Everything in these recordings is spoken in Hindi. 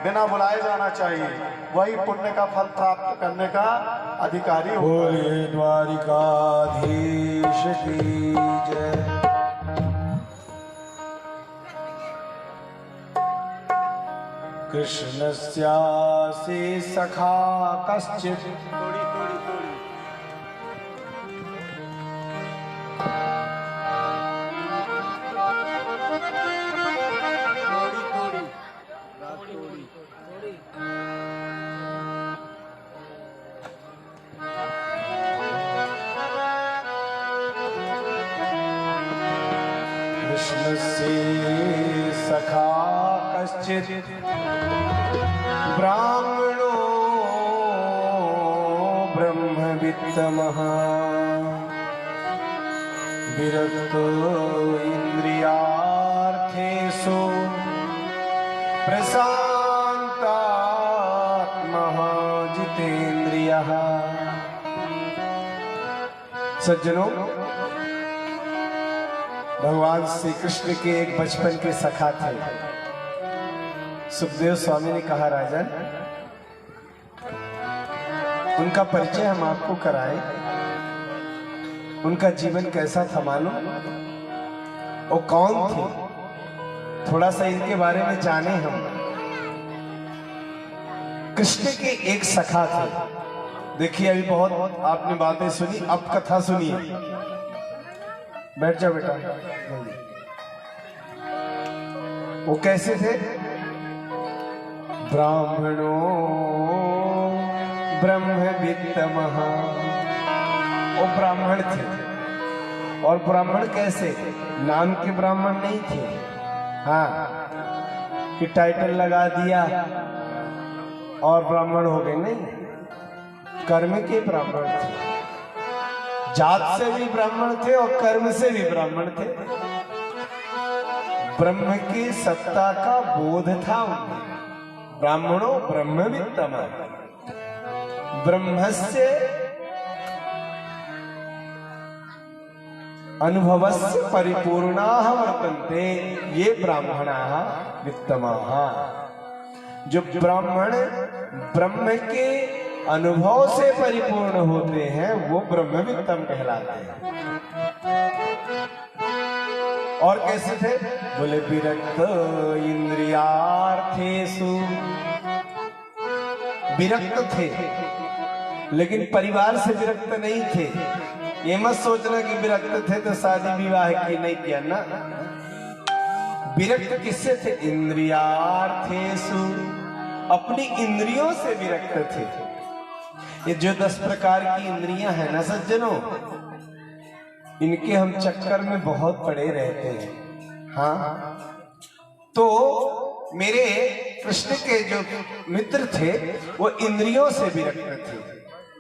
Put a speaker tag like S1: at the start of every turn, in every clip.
S1: बिना बुलाए जाना चाहिए, वही पुण्य का फल प्राप्त करने का अधिकारी होता है।
S2: बोलिए द्वारिकाधीश की जय। कृष्णस्यासि सखा कश्चित् कृष्णस्य सखा कश्चित् ब्राह्मणो ब्रह्मवित्तमः विरक्तो इन्द्रियार्थेषु प्रशान्तात्मः जितेन्द्रियः। सज्जनों, भगवान श्री कृष्ण के एक बचपन के सखा थे। सुखदेव स्वामी ने कहा, राजन उनका परिचय हम आपको कराएं, उनका जीवन कैसा था मालूम, वो कौन थे, थोड़ा सा इनके बारे में जाने हम। कृष्ण के एक सखा थे। देखिए, अभी बहुत आपने बातें सुनी, अब कथा सुनिए। बैठ जाओ बेटा। वो कैसे थे? ब्राह्मणो ब्रह्मवित्तमः, वो ब्राह्मण थे। और ब्राह्मण कैसे? नाम के ब्राह्मण नहीं थे, हाँ कि टाइटल लगा दिया और ब्राह्मण हो गए, नहीं, कर्म के ब्राह्मण थे। जात से भी ब्राह्मण थे और कर्म से भी ब्राह्मण थे। ब्रह्म की सत्ता का बोध था उन्हें। ब्राह्मणों ब्रह्मवित्तमः, ब्रह्मस्य अनुभवस्य परिपूर्णाः वर्तन्ते ये ब्राह्मणाः वित्तमाः। जो ब्राह्मण ब्रह्म के अनुभव से परिपूर्ण होते हैं वो ब्रह्मवित्तम कहलाते हैं। और कैसे थे? बोले विरक्त इंद्रियार्थेषु, विरक्त थे लेकिन परिवार से विरक्त नहीं थे। ये मत सोचना कि विरक्त थे तो शादी विवाह की नहीं किया ना। विरक्त किससे थे? इंद्रियार्थेषु, अपनी इंद्रियों से विरक्त थे। ये जो 10 प्रकार की इंद्रियां हैं ना सज्जनों, इनके हम चक्कर में बहुत पड़े रहते हैं। हाँ, तो मेरे कृष्ण के जो मित्र थे वो इंद्रियों से विरक्त थे।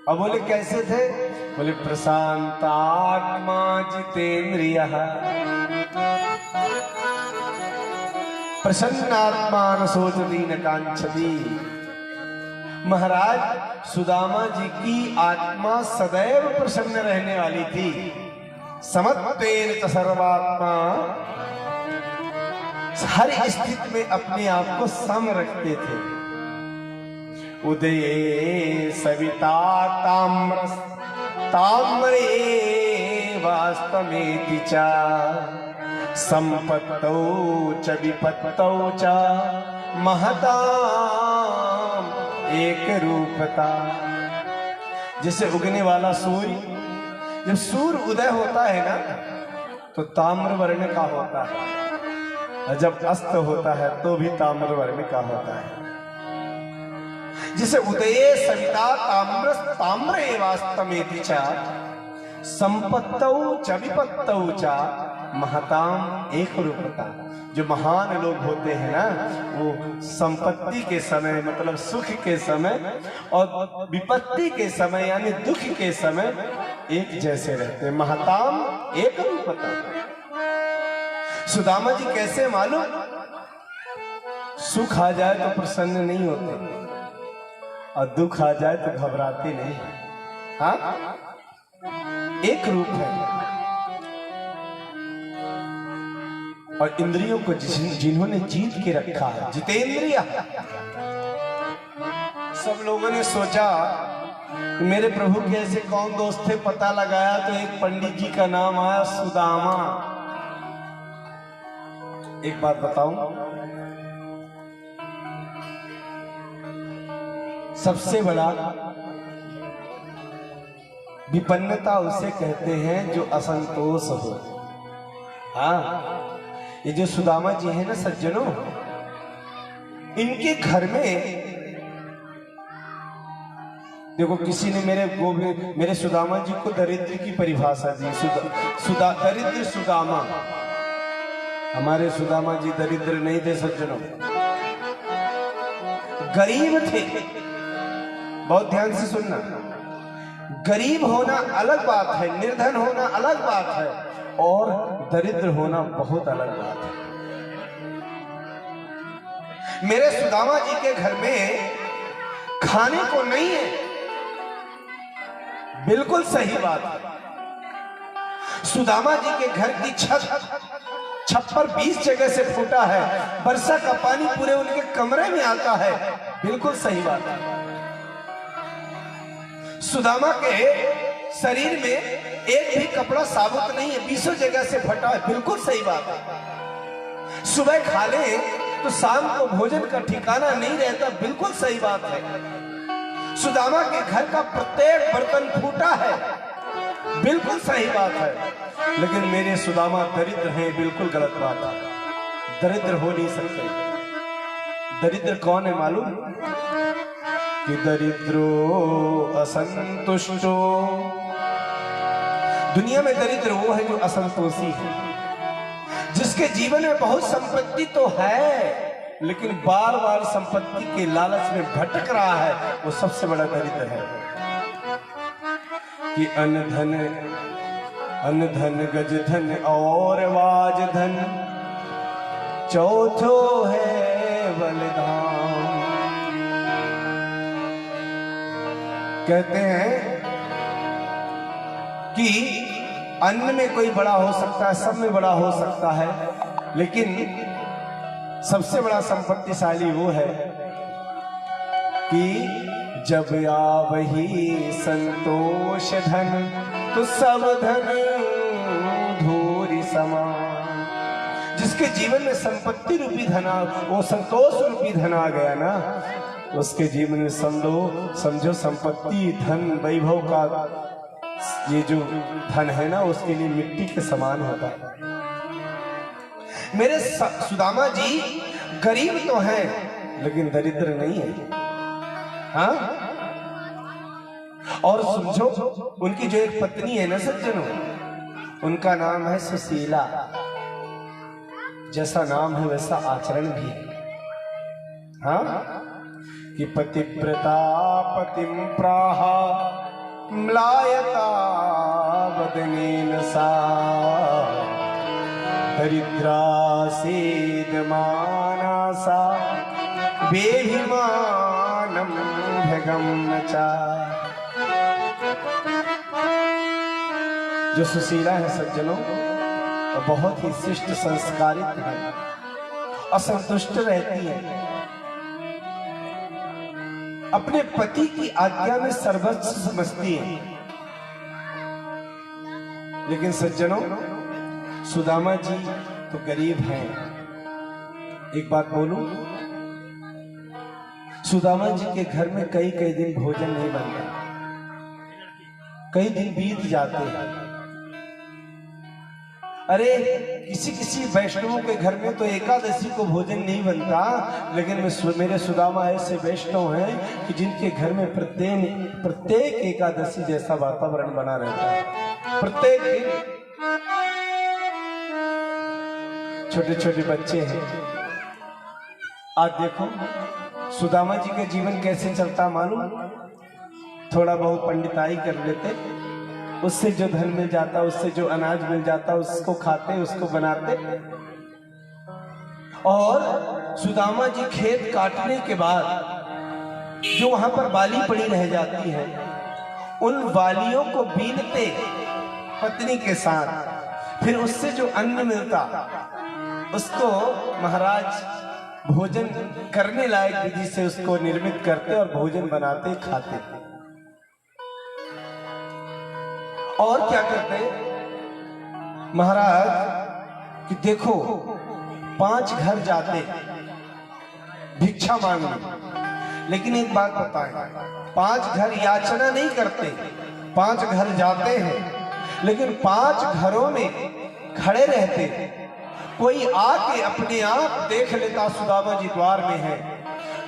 S2: अब बोले कैसे थे? बोले प्रशांतात्मा जितेन्द्रियः, प्रसन्नात्मा न सोचति न कांक्षति। महाराज सुदामा जी की आत्मा सदैव प्रसन्न रहने वाली थी। समत्वेन च सर्वात्मा, हर स्थिति में अपने आप को सम रखते थे। उदये सविता ताम्रे वास्तमेति च, संपत्तौ च विपत्तौ च महताम एक रूपता। जैसे उगने वाला सूर्य, जब सूर्य उदय होता है ना तो ताम्र वर्ण का होता है, और जब अस्त होता है तो भी ताम्र वर्ण का होता है। जिसे उदये सविता ताम्र एवास्तमेति च, संपत्तौ च विपत्तौ च महताम एक रूपता। जो महान लोग होते हैं ना, वो संपत्ति के समय मतलब सुख के समय और विपत्ति के समय यानी दुख के समय एक जैसे रहते हैं। महताम एक रूपता। सुदामा जी कैसे मालूम? सुख आ जाए तो प्रसन्न नहीं होते और दुख आ जाए तो घबराते नहीं। हाँ, एक रूप है। और इंद्रियों को जिन्होंने जीत के रखा है, जितेंद्रिय। सब लोगों ने सोचा कि मेरे प्रभु के ऐसे कौन दोस्त थे, पता लगाया तो एक पंडित जी का नाम आया, सुदामा। एक बात बताऊं, सबसे बड़ा विपन्नता उसे कहते हैं जो असंतोष हो। हाँ, ये जो सुदामा जी है ना सज्जनों, इनके घर में देखो, किसी ने मेरे सुदामा जी को दरिद्र की परिभाषा दी। दरिद्र सुदामा। हमारे सुदामा जी दरिद्र नहीं थे सज्जनों, गरीब थे। बहुत ध्यान से सुनना, गरीब होना अलग बात है, निर्धन होना अलग बात है, और दरिद्र होना बहुत अलग बात है। मेरे सुदामा जी के घर में खाने को नहीं है, बिल्कुल सही बात है। सुदामा जी के घर की छप्पर 20 जगह से फूटा है, वर्षा का पानी पूरे उनके कमरे में आता है, बिल्कुल सही बात है। सुदामा के शरीर में एक भी कपड़ा साबुत नहीं है, 20 जगह से फटा है, बिल्कुल सही बात है। सुबह खा ले तो शाम को भोजन का ठिकाना नहीं रहता, बिल्कुल सही बात है। सुदामा के घर का प्रत्येक बर्तन फूटा है, बिल्कुल सही बात है। लेकिन मेरे सुदामा दरिद्र हैं, बिल्कुल गलत बात है। दरिद्र हो नहीं सकते। दरिद्र कौन है मालूम? कि दरिद्रो असंतुष्टो। दुनिया में दरिद्र वो है जो असंतोषी है, जिसके जीवन में बहुत संपत्ति तो है लेकिन बार बार संपत्ति के लालच में भटक रहा है, वो सबसे बड़ा दरिद्र है। कि अन्न धन गज धन और वाज धन, चौथो है बलिदान। कहते हैं कि अन्न में कोई बड़ा हो सकता है, सब में बड़ा हो सकता है, लेकिन सबसे बड़ा संपत्तिशाली वो है कि जब आवही संतोष धन, तो सब धन धूरी समान। जिसके जीवन में संपत्ति रूपी धना, वो संतोष रूपी धन आ गया ना, उसके जीवन में समझो संपत्ति धन वैभव का ये जो धन है ना, उसके लिए मिट्टी के समान होता है। मेरे सुदामा जी गरीब तो हैं लेकिन दरिद्र नहीं है। हाँ, और समझो उनकी जो एक पत्नी है ना सज्जनों, उनका नाम है सुशीला। जैसा नाम है वैसा आचरण भी है। हाँ, कि पतिव्रता पतिम प्राहा म्लायता वदनेन सा, दरिद्रा सेदमानासा बेहिमानम भगम चा। जो सुशीला है सज्जनों, वो बहुत ही शिष्ट संस्कारित है, असंतुष्ट रहती है, अपने पति की आज्ञा में सर्वस्व समझती है। लेकिन सज्जनों, सुदामा जी तो गरीब हैं। एक बात बोलूं, सुदामा जी के घर में कई कई दिन भोजन नहीं बनता, कई दिन बीत जाते हैं। अरे किसी वैष्णवों के घर में तो एकादशी को भोजन नहीं बनता, लेकिन मेरे सुदामा ऐसे वैष्णव हैं कि जिनके घर में प्रत्येक एकादशी जैसा वातावरण बना रहता है। प्रत्येक दिन छोटे छोटे बच्चे हैं। आज देखो सुदामा जी का जीवन कैसे चलता मालूम? थोड़ा बहुत पंडिताई कर लेते, उससे जो धन मिल जाता, उससे जो अनाज मिल जाता, उसको खाते, उसको बनाते। और सुदामा जी खेत काटने के बाद जो वहां पर बाली पड़ी रह जाती है, उन बालियों को बीनते पत्नी के साथ, फिर उससे जो अन्न मिलता उसको महाराज भोजन करने लायक विधि से उसको निर्मित करते और भोजन बनाते खाते। और क्या करते महाराज कि देखो 5 घर जाते भिक्षा मांगने, लेकिन एक बात बताएं, 5 घर याचना नहीं करते, 5 घर जाते हैं, लेकिन 5 घरों में खड़े रहते। कोई आके अपने आप देख लेता सुदामा जी द्वार में है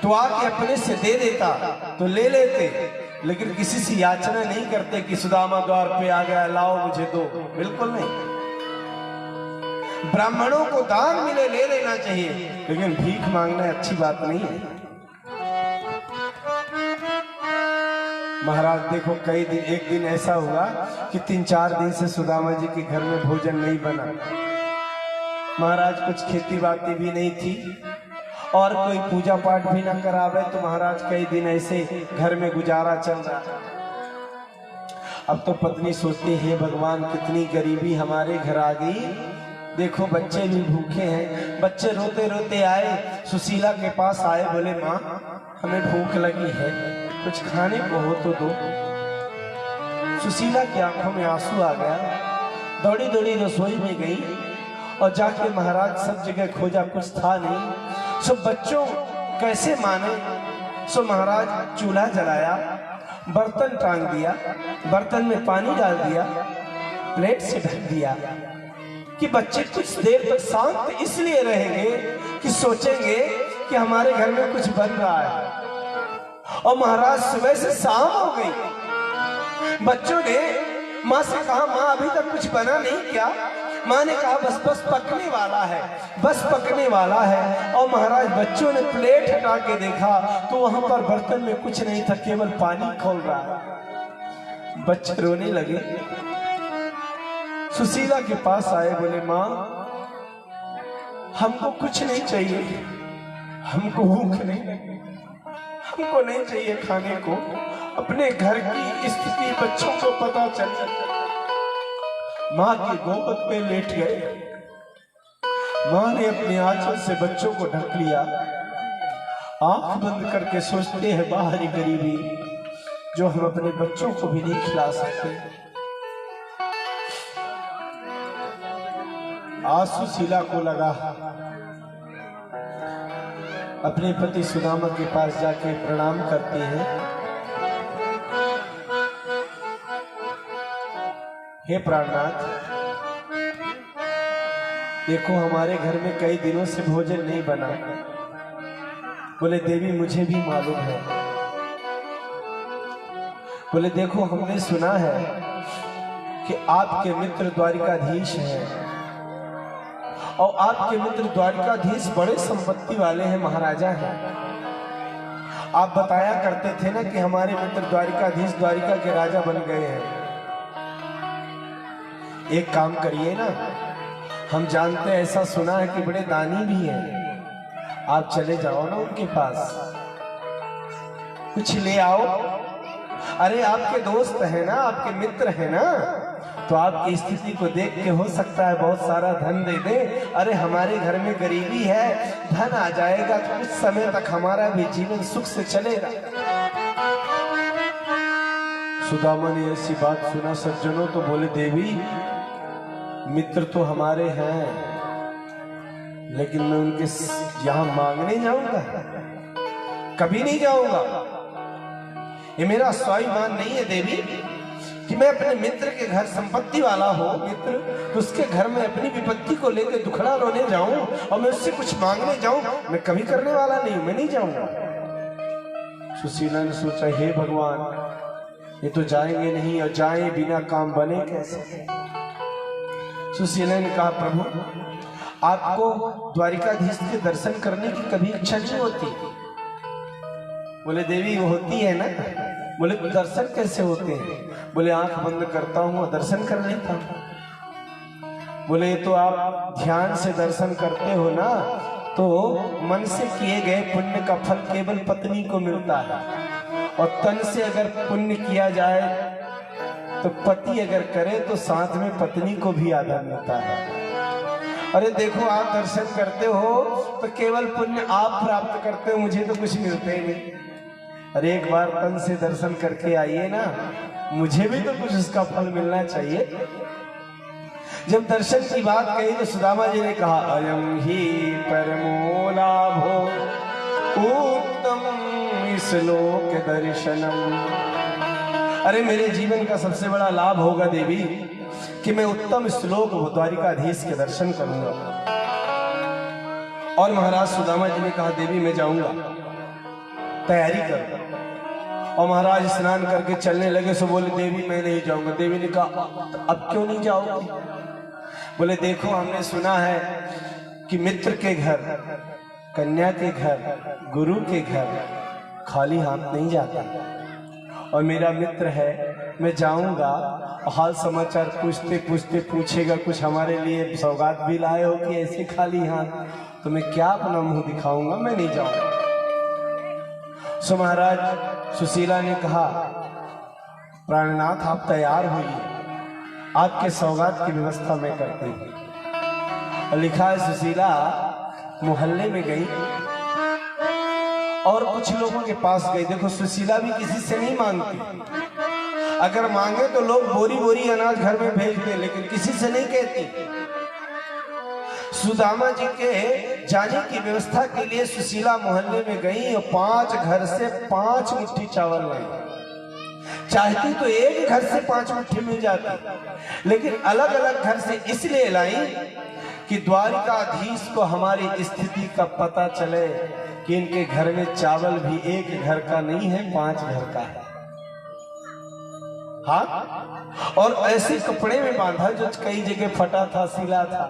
S2: तो आके अपने से दे देता तो ले लेते, लेकिन किसी से याचना नहीं करते कि सुदामा द्वार पे आ गया लाओ मुझे दो, बिल्कुल नहीं। ब्राह्मणों को दान मिले ले लेना चाहिए, लेकिन भीख मांगना अच्छी बात नहीं है। महाराज देखो एक दिन ऐसा हुआ कि 3-4 दिन से सुदामा जी के घर में भोजन नहीं बना। महाराज कुछ खेती बाती भी नहीं थी और कोई पूजा पाठ भी ना करावे, तो महाराज कई दिन ऐसे घर में गुजारा चल रहा। अब तो पत्नी सोचती है भगवान कितनी गरीबी हमारे घर आ गई, देखो बच्चे भी भूखे हैं। बच्चे रोते रोते आए, सुशीला के पास आए, बोले माँ हमें भूख लगी है, कुछ खाने को हो तो दो। सुशीला की आंखों में आंसू आ गया, दौड़ी दौड़ी रसोई में गई और जाके महाराज सब जगह खोजा, कुछ था नहीं। सो बच्चों कैसे माने, सो महाराज चूल्हा जलाया, बर्तन टांग दिया, बर्तन में पानी डाल दिया, प्लेट से ढक दिया कि बच्चे कुछ देर तक शांत इसलिए रहेंगे कि सोचेंगे कि हमारे घर में कुछ बन रहा है। और महाराज सुबह से शाम हो गई, बच्चों ने माँ से कहा माँ अभी तक कुछ बना नहीं क्या? माँ ने कहा बस बस पकने वाला है, बस पकने वाला है। और महाराज बच्चों ने प्लेट हटा के देखा तो वहां पर बर्तन में कुछ नहीं था, केवल पानी खोल रहा। बच्चे रोने लगे, सुशीला के पास आए, बोले माँ हमको कुछ नहीं चाहिए, हमको भूख नहीं, हमको नहीं चाहिए खाने को। अपने घर की स्थिति बच्चों को पता चली, माँ की गोद पे लेट गए। माँ ने अपने आंचल से बच्चों को ढक लिया, आंख बंद करके सोचते हैं बाहरी गरीबी जो हम अपने बच्चों को भी नहीं खिला सकते। आज सुशीला को लगा अपने पति सुदामा के पास जाके प्रणाम करती है, हे प्राणनाथ देखो हमारे घर में कई दिनों से भोजन नहीं बना। बोले देवी मुझे भी मालूम है। बोले देखो हमने सुना है कि आपके मित्र द्वारिकाधीश हैं और आपके मित्र द्वारिकाधीश बड़े संपत्ति वाले हैं, महाराजा हैं। आप बताया करते थे ना कि हमारे मित्र द्वारिकाधीश द्वारिका के राजा बन गए हैं। एक काम करिए ना, हम जानते हैं, ऐसा सुना है कि बड़े दानी भी हैं, आप चले जाओ ना उनके पास, कुछ ले आओ। अरे आपके दोस्त है ना, आपके मित्र है ना, तो आपकी स्थिति को देख के हो सकता है बहुत सारा धन दे दे। अरे हमारे घर में गरीबी है, धन आ जाएगा तो कुछ समय तक हमारा भी जीवन सुख से चलेगा। सुदामा ने ऐसी बात सुना सज्जनों तो बोले देवी मित्र तो हमारे हैं, लेकिन मैं उनके यहां मांगने जाऊंगा? कभी नहीं जाऊंगा। ये मेरा स्वाभिमान नहीं है देवी कि मैं अपने मित्र के घर संपत्ति वाला हो मित्र, तो उसके घर में अपनी विपत्ति को लेकर दुखड़ा रोने जाऊं और मैं उससे कुछ मांगने जाऊं, मैं कभी करने वाला नहीं हूं, मैं नहीं जाऊंगा। सुशीला ने सोचा हे भगवान ये तो जाएंगे नहीं, और जाए बिना काम बने कैसे? सुशीला ने कहा प्रभु आपको द्वारिकाधीश के दर्शन करने की कभी इच्छा नहीं होती? बोले देवी वो होती है ना। बोले दर्शन कैसे होते हैं? बोले आंख बंद करता हूं और दर्शन कर लेता हूं। बोले तो आप ध्यान से दर्शन करते हो ना, तो मन से किए गए पुण्य का फल केवल पत्नी को मिलता है, और तन से अगर पुण्य किया जाए तो पति अगर करे तो साथ में पत्नी को भी आदर मिलता है। अरे देखो, आप दर्शन करते हो तो केवल पुण्य आप प्राप्त करते हो, मुझे तो कुछ मिलते ही नहीं। अरे एक बार तन से दर्शन करके आइए ना, मुझे भी तो कुछ उसका फल मिलना चाहिए। जब दर्शन की बात कही तो सुदामा जी ने कहा, अयम ही परमो लाभो उत्तम श्लोक दर्शनम। अरे मेरे जीवन का सबसे बड़ा लाभ होगा देवी कि मैं उत्तम श्लोक द्वारिकाधीश के दर्शन करूंगा। और महाराज सुदामा जी ने कहा, देवी मैं जाऊंगा, तैयारी कर। और महाराज स्नान करके चलने लगे, सो बोले देवी मैं नहीं जाऊंगा। देवी ने कहा, अब क्यों नहीं जाओगे? बोले देखो, हमने सुना है कि मित्र के घर, कन्या के घर, गुरु के घर खाली हाथ नहीं जाता, और मेरा मित्र है, मैं जाऊंगा, हाल समाचार पूछते पूछते पूछेगा कुछ हमारे लिए सौगात भी लाए हो कि ऐसे खाली हाथ, तो मैं क्या अपना मुंह दिखाऊंगा, मैं नहीं जाऊंगा। सो महाराज सुशीला ने कहा, प्राणनाथ आप तैयार होइए, आपके सौगात की व्यवस्था मैं करती हूँ। और लिखा है सुशीला मोहल्ले में गई और कुछ लोगों के पास गई। देखो सुशीला भी किसी से नहीं मांगती, अगर मांगे तो लोग बोरी बोरी अनाज घर में भेज दे, लेकिन किसी से नहीं कहती। सुदामा जी के जाने की व्यवस्था के लिए सुशीला मोहल्ले में गई और 5 घर से 5 मुट्ठी चावल लाई। चाहती तो एक घर से 5 मुट्ठी मिल जाती, लेकिन अलग अलग घर से इसलिए लाई कि द्वारिकाधीश को हमारी स्थिति का पता चले कि इनके घर में चावल भी एक घर का नहीं है, 5 घर का है। हाँ, और ऐसे कपड़े में बांधा जो कई जगह फटा था, सिला था,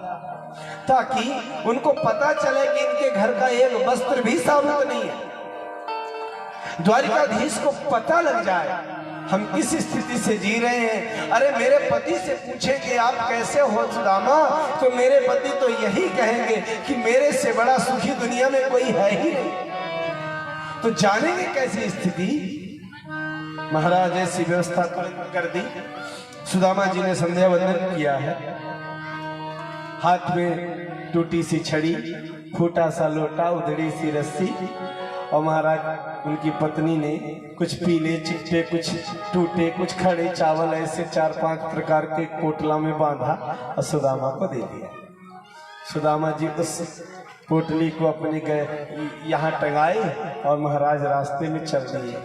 S2: ताकि उनको पता चले कि इनके घर का एक वस्त्र भी साबुत नहीं है। द्वारिकाधीश को पता लग जाए हम किस स्थिति से जी रहे हैं। अरे मेरे पति से पूछेंगे आप कैसे हो सुदामा, तो मेरे पति तो यही कहेंगे कि मेरे से बड़ा सुखी दुनिया में कोई है ही नहीं। तो जानेंगे कैसी स्थिति। महाराज ऐसी व्यवस्था तुरंत कर दी। सुदामा जी ने संध्या वंदन किया है, हाथ में टूटी सी छड़ी, फूटा सा लोटा, उधड़ी सी रस्सी, और महाराज उनकी पत्नी ने कुछ पीले चिट्टे, कुछ टूटे, कुछ खड़े चावल ऐसे 4-5 प्रकार के पोटला में बांधा और सुदामा को दे दिया। सुदामा जी उस पोटली को अपने यहाँ टंगाए और महाराज रास्ते में चल दिए।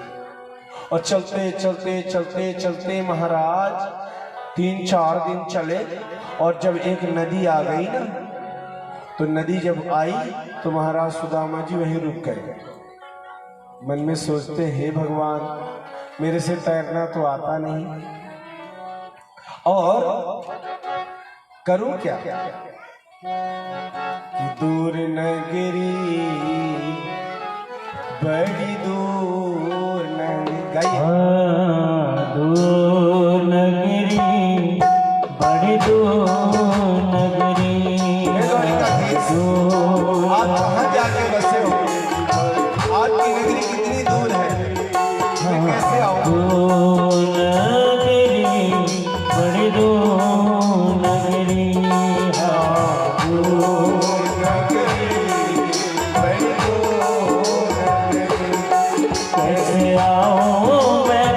S2: और चलते चलते चलते चलते महाराज 3-4 दिन चले, और जब एक नदी आ गई ना, तो नदी जब आई तो महाराज सुदामा जी वहीं रुक गए। मन में सोचते, हे भगवान मेरे से तैरना तो आता नहीं, और करूं क्या कि दूर नगरी बड़ी दूर नगरी,
S3: दूर नगरी बड़ी दूर नगरी।
S2: आप कहाँ जाके बसे हो? आपकी नगरी कितनी दूर है, मैं कैसे आऊं?
S3: दूर नगरी बड़ी दूर नगरी,
S2: दूर नगरी बड़ी दूर नगरी,
S3: कैसे आऊं मैं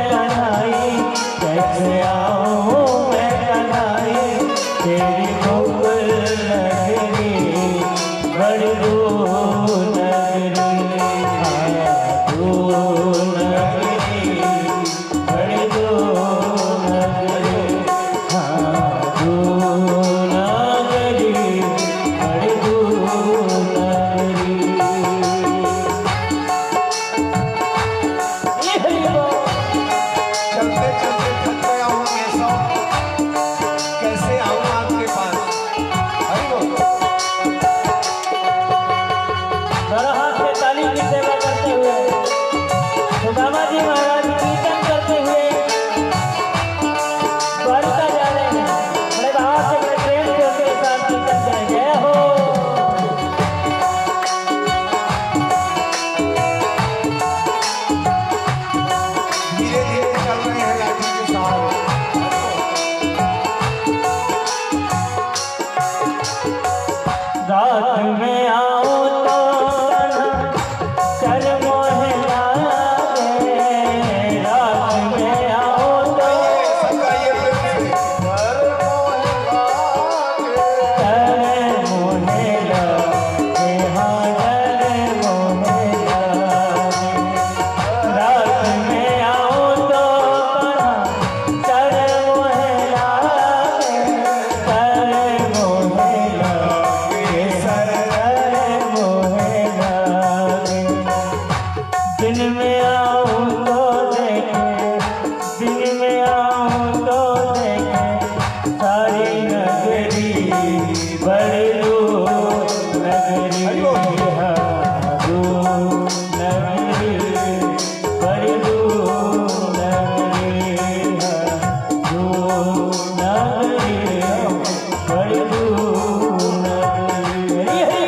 S3: दिन में आऊं तो देखे, दिन में आऊं तो देखे सारी नगरी बड़ी दूर नगरी है, दूर नगरी बड़ी दूर नगरी है, दूर नगरी बड़ी दूर नगरी है।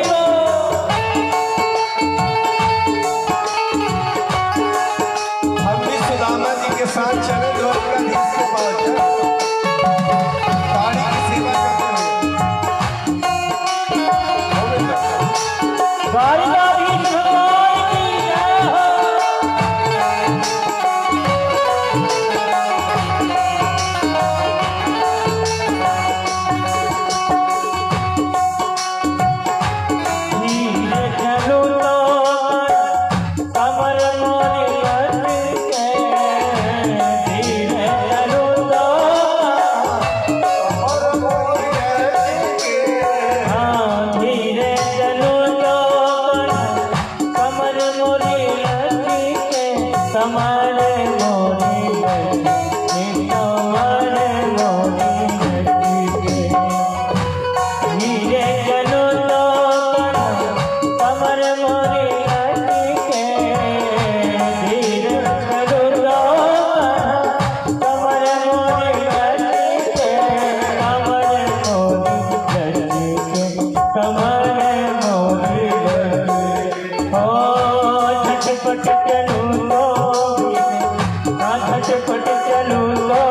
S2: हम भी सुदामा जी के साथ चले द्वारकाधीश के पास गाड़ी की सेवा करते हुए।
S3: द्वारकाधीश भगवान की जय हो। धीरे चलो तो कमर मोरी लटके, धीरे चलो तो हाँ, धीरे चलो तो कमर मोरी लटके, कमर मोरी लटके, कमर मोरी लटके, धीरे चलो तो कमर मोरी लटके, धीरे चलो तो कमर मोरी लटके, कमर मोरी लटके, कमर मोरी लटके। ओ झटपट चलूं तो हाँ, झटपट चलूं तो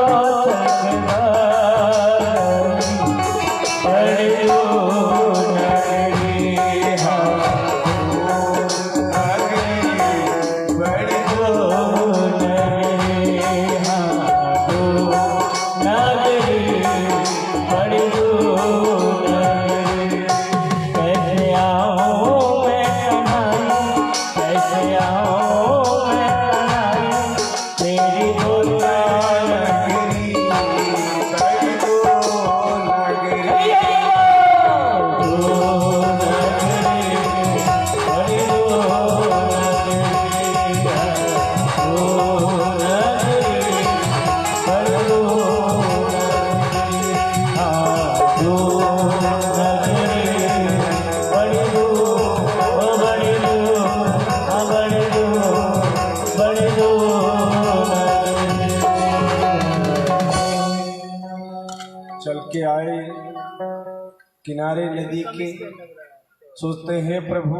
S3: बड़ी दूर नगरी है, बड़ी दूर नगरी है, दूर नगरी बड़ी दूर नगरी। कैसे आऊं मैं कन्हैया, कैसे आऊं मैं कन्हैया, तेरी गोदा नगरी बड़ी दूर नगरी, दूर नगरी बड़ी दूर नगरी है, दूर नगरी बड़ी दूर नगरी, हाँ, दूर नगरी बड़ी दूर, ओ बड़ी दूर, हाँ बड़ी दूर, बड़ी दूर नगरी।
S2: चल के आए किनारे नदी के, सोचते हैं प्रभु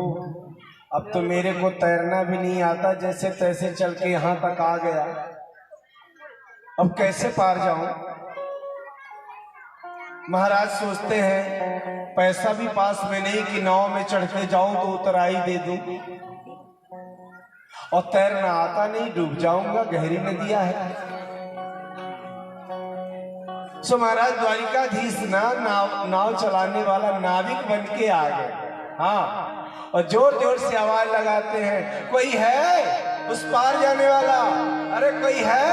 S2: अब तो मेरे को तैरना भी नहीं आता, जैसे तैसे चल के यहाँ तक आ गया, अब कैसे पार जाऊं। महाराज सोचते हैं पैसा भी पास में नहीं कि नाव में चढ़ते जाऊं तो उतराई दे दूं, और तैरना आता नहीं, डूब जाऊंगा, गहरी नदियां है। सो महाराज द्वारिकाधीश नाव चलाने वाला नाविक बन के आ गए। हाँ, और जोर जोर से आवाज लगाते हैं, कोई है उस पार जाने वाला, अरे कोई है।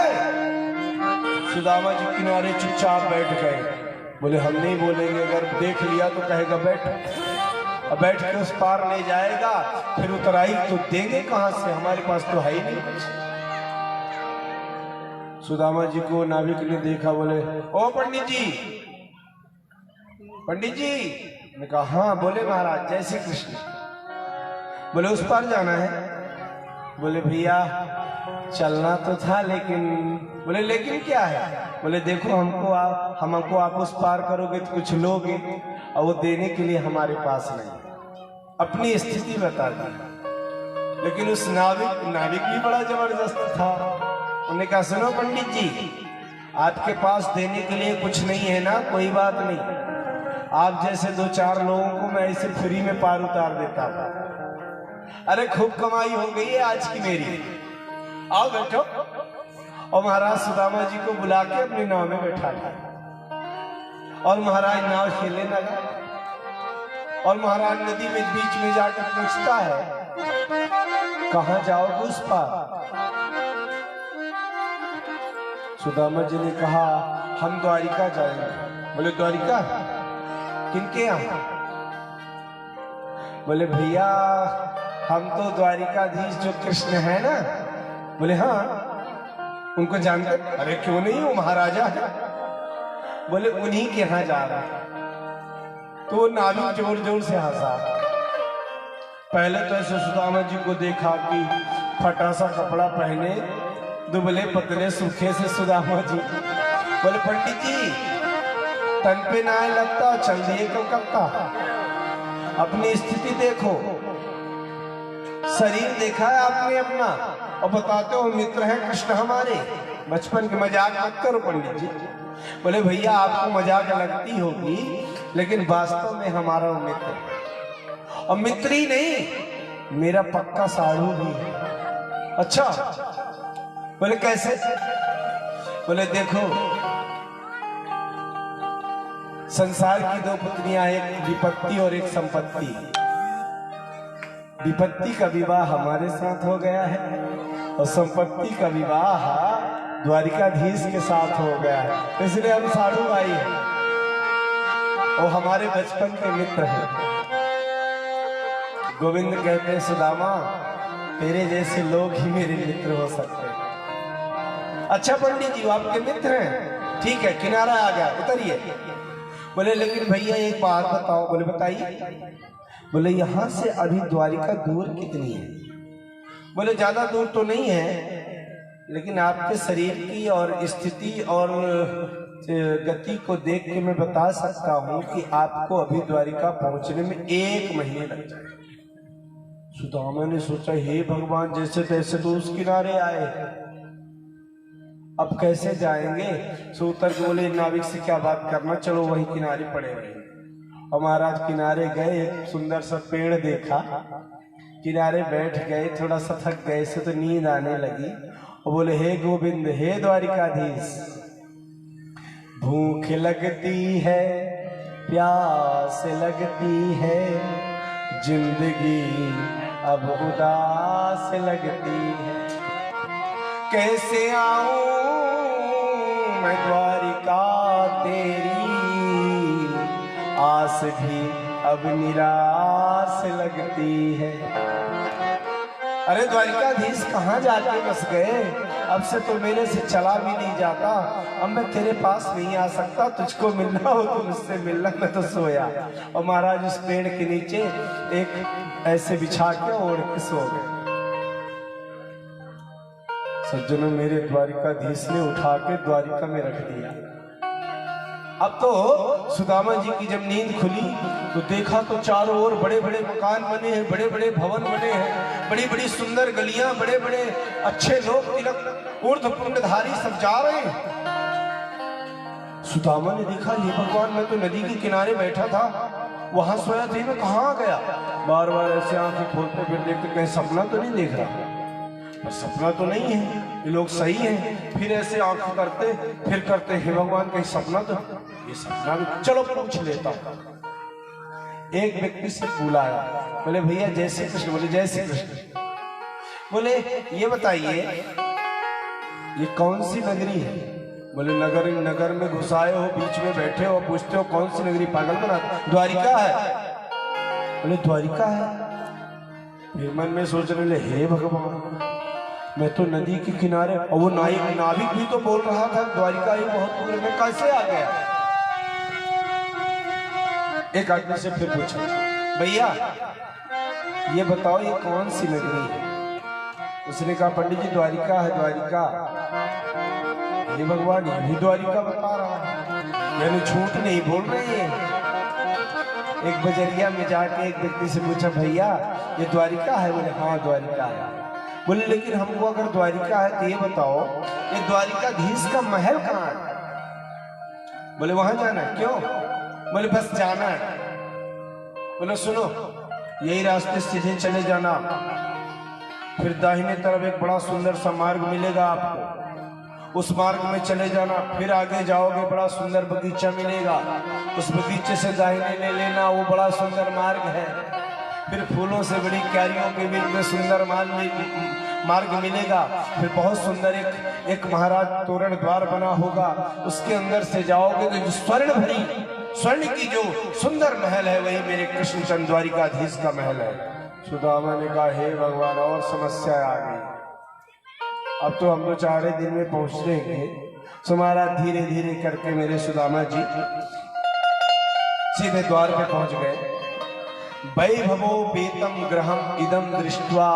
S2: सुदामा जी किनारे चुपचाप बैठ गए, बोले हम नहीं बोलेंगे, अगर देख लिया तो कहेगा बैठ, अब बैठ के उस पार ले जाएगा, फिर उतराई तो देंगे कहां से, हमारे पास तो है ही नहीं कुछ। सुदामा जी को नाविक ने देखा, बोले ओ पंडित जी, पंडित जी ने कहा हाँ। बोले महाराज जय श्री कृष्ण। बोले उस पार जाना है। बोले भैया चलना तो था लेकिन। बोले लेकिन क्या है। बोले देखो हमको आप उस पार करोगे तो कुछ लोगे, और वो देने के लिए हमारे पास नहीं, अपनी स्थिति बता दी। लेकिन उस नाविक भी बड़ा जबरदस्त था। उन्होंने कहा सुनो पंडित जी, आपके पास देने के लिए कुछ नहीं है ना, कोई बात नहीं, आप जैसे 2-4 लोगों को मैं ऐसे फ्री में पार उतार देता हूं। अरे खूब कमाई हो गई है आज की मेरी, आओ बैठो। और महाराज सुदामा जी को बुला के अपनी नाव में बैठा दिया, और महाराज नाव खेलने लगा। और महाराज नदी में बीच में जाकर पूछता है कहां जाओगे उस पार। सुदामा जी ने कहा हम द्वारिका जाएंगे। बोले द्वारिका किनके यहाँ। बोले भैया हम तो द्वारिकाधीश जो कृष्ण है ना, बोले हाँ उनको जानते। अरे क्यों नहीं, वो महाराजा है। बोले उन्हीं के यहाँ जा रहा है। तो वो नाविक जोर जोर से हंसा। पहले तो ऐसे सुदामा जी को देखा कि फटा सा कपड़ा पहने, दुबले पतले सूखे से सुदामा जी। बोले पंडित जी तन पे ना लगता, चल दिए कलकत्ता। अपनी स्थिति देखो, शरीर देखा है आपने अपना, और बताते हो मित्र हैं कृष्ण हमारे। बचपन के मजाक मत करो पंडित जी। बोले भैया आपको मजाक लगती होगी, लेकिन वास्तव में हमारा वो मित्र है। और मित्र ही नहीं, मेरा पक्का साड़ू भी है। अच्छा, बोले कैसे? बोले देखो, संसार की दो पुत्रियां, एक विपत्ति और एक संपत्ति। विपत्ति का विवाह हमारे साथ हो गया है और संपत्ति का विवाह द्वारिकाधीश के साथ हो गया है, इसलिए हम साधु भाई हैं और हमारे बचपन के मित्र हैं। गोविंद कहते हैं सुदामा तेरे जैसे लोग ही मेरे मित्र हो सकते हैं। अच्छा पंडित जी आपके मित्र हैं, ठीक है किनारा आ गया, उतरिए। बोले लेकिन भैया एक बात बताओ। बोले बताइए। बोले यहाँ से अभी द्वारिका दूर कितनी है? बोले ज्यादा दूर तो नहीं है, लेकिन आपके शरीर की और स्थिति और गति को देख के मैं बता सकता हूँ कि आपको अभी द्वारिका पहुंचने में 1 महीने लग जाएगा। सुदामा ने सोचा हे भगवान, जैसे तैसे तो उस किनारे आए, अब कैसे जाएंगे? सो उतर के बोले नाविक से क्या बात करना, चलो वही किनारे पड़े रहे। और महाराज किनारे गए, एक सुंदर सा पेड़ देखा, किनारे बैठ गए, थोड़ा सा थक गए से तो नींद आने लगी। और बोले हे गोविंद, हे द्वारिकाधीश, भूख लगती है, प्यास लगती है, जिंदगी अब उदास लगती है। कैसे आऊं मैं द्वारिका तेरी, आस भी अब निराश लगती है। अरे द्वारिकाधीश कहाँ जाके बस गए? अब से तो मेरे से चला भी नहीं जाता, अब मैं तेरे पास नहीं आ सकता, तुझको मिलना हो तो मुझसे मिलना, मैं तो सोया। और महाराज उस पेड़ के नीचे एक ऐसे बिछा के ओढ़ के सो गए। सज्जनों मेरे द्वारिकाधीश ने उठा के द्वारिका में रख दिया। अब तो सुदामा जी की जब नींद खुली तो देखा तो चारों ओर बड़े बड़े मकान बने हैं, बड़े बड़े भवन बने हैं, बड़ी बड़ी सुंदर गलियां, बड़े बड़े अच्छे लोग तिलक ऊर्ध्व पुण्यधारी सब जा रहे हैं। सुदामा ने देखा ये भगवान, मैं तो नदी के किनारे बैठा था, वहां सोया था, मैं कहाँ आ गया? बार बार ऐसे आंखें खोलते फिर देखते कहीं सपना तो नहीं देख रहा। पर सपना तो नहीं है, ये लोग सही हैं। फिर ऐसे आंख करते फिर करते, हे भगवान कहीं सपना तो, ये सपना भी, चलो पूछ लेता हूं। एक व्यक्ति से बुलाया, बोले भैया जय श्री कृष्ण। बोले जय श्री कृष्ण। बोले ये बताइए ये कौन सी नगरी है? बोले नगर में घुसाए हो, बीच में बैठे हो, पूछते हो कौन सी नगरी? पागल बना, द्वारिका है। बोले द्वारिका है। फिर मन में सोच रहे हे भगवान, मैं तो नदी के किनारे, और वो नाविक भी तो बोल रहा था द्वारिका ही बहुत दूर है, मैं कैसे आ गया? एक आदमी से फिर पूछा, भैया ये बताओ ये कौन सी नगरी है? उसने कहा पंडित जी द्वारिका है, द्वारिका। ये भगवान ये भी द्वारिका बता रहा है, यानी झूठ नहीं बोल रहे हैं। एक बजरिया में जाके एक व्यक्ति से पूछा, भैया ये द्वारिका है? बोले हाँ द्वारिका है। बोले लेकिन हमको अगर द्वारिका है तो ये बताओ ये द्वारिकाधीश का महल कहाँ है? बोले वहां जाना है। क्यों? बोले बस जाना है। बोले सुनो, यही रास्ते सीधे चले जाना, फिर दाहिने तरफ एक बड़ा सुंदर सा मार्ग मिलेगा आपको, उस मार्ग में चले जाना, फिर आगे जाओगे बड़ा सुंदर बगीचा मिलेगा, उस बगीचे से दाहिने ले लेना, वो बड़ा सुंदर मार्ग है, फिर फूलों से बड़ी क्यारियों के बीच में सुंदर मार्ग मिलेगा, फिर बहुत सुंदर एक महाराज तोरण द्वार बना होगा, उसके अंदर से जाओगे तो स्वर्ण की जो सुंदर महल है वही मेरे कृष्णचंद्र द्वारिकाधीश का महल है। सुदामा ने कहा हे भगवान और समस्या आ गई, अब तो हम 2-4 दिन में पहुंच जाएंगे। सो महाराज धीरे धीरे करके मेरे सुदामा जी सीधे द्वार पे पहुंच गए। वैभवो वेतम ग्रहम इदम दृष्ट्वा,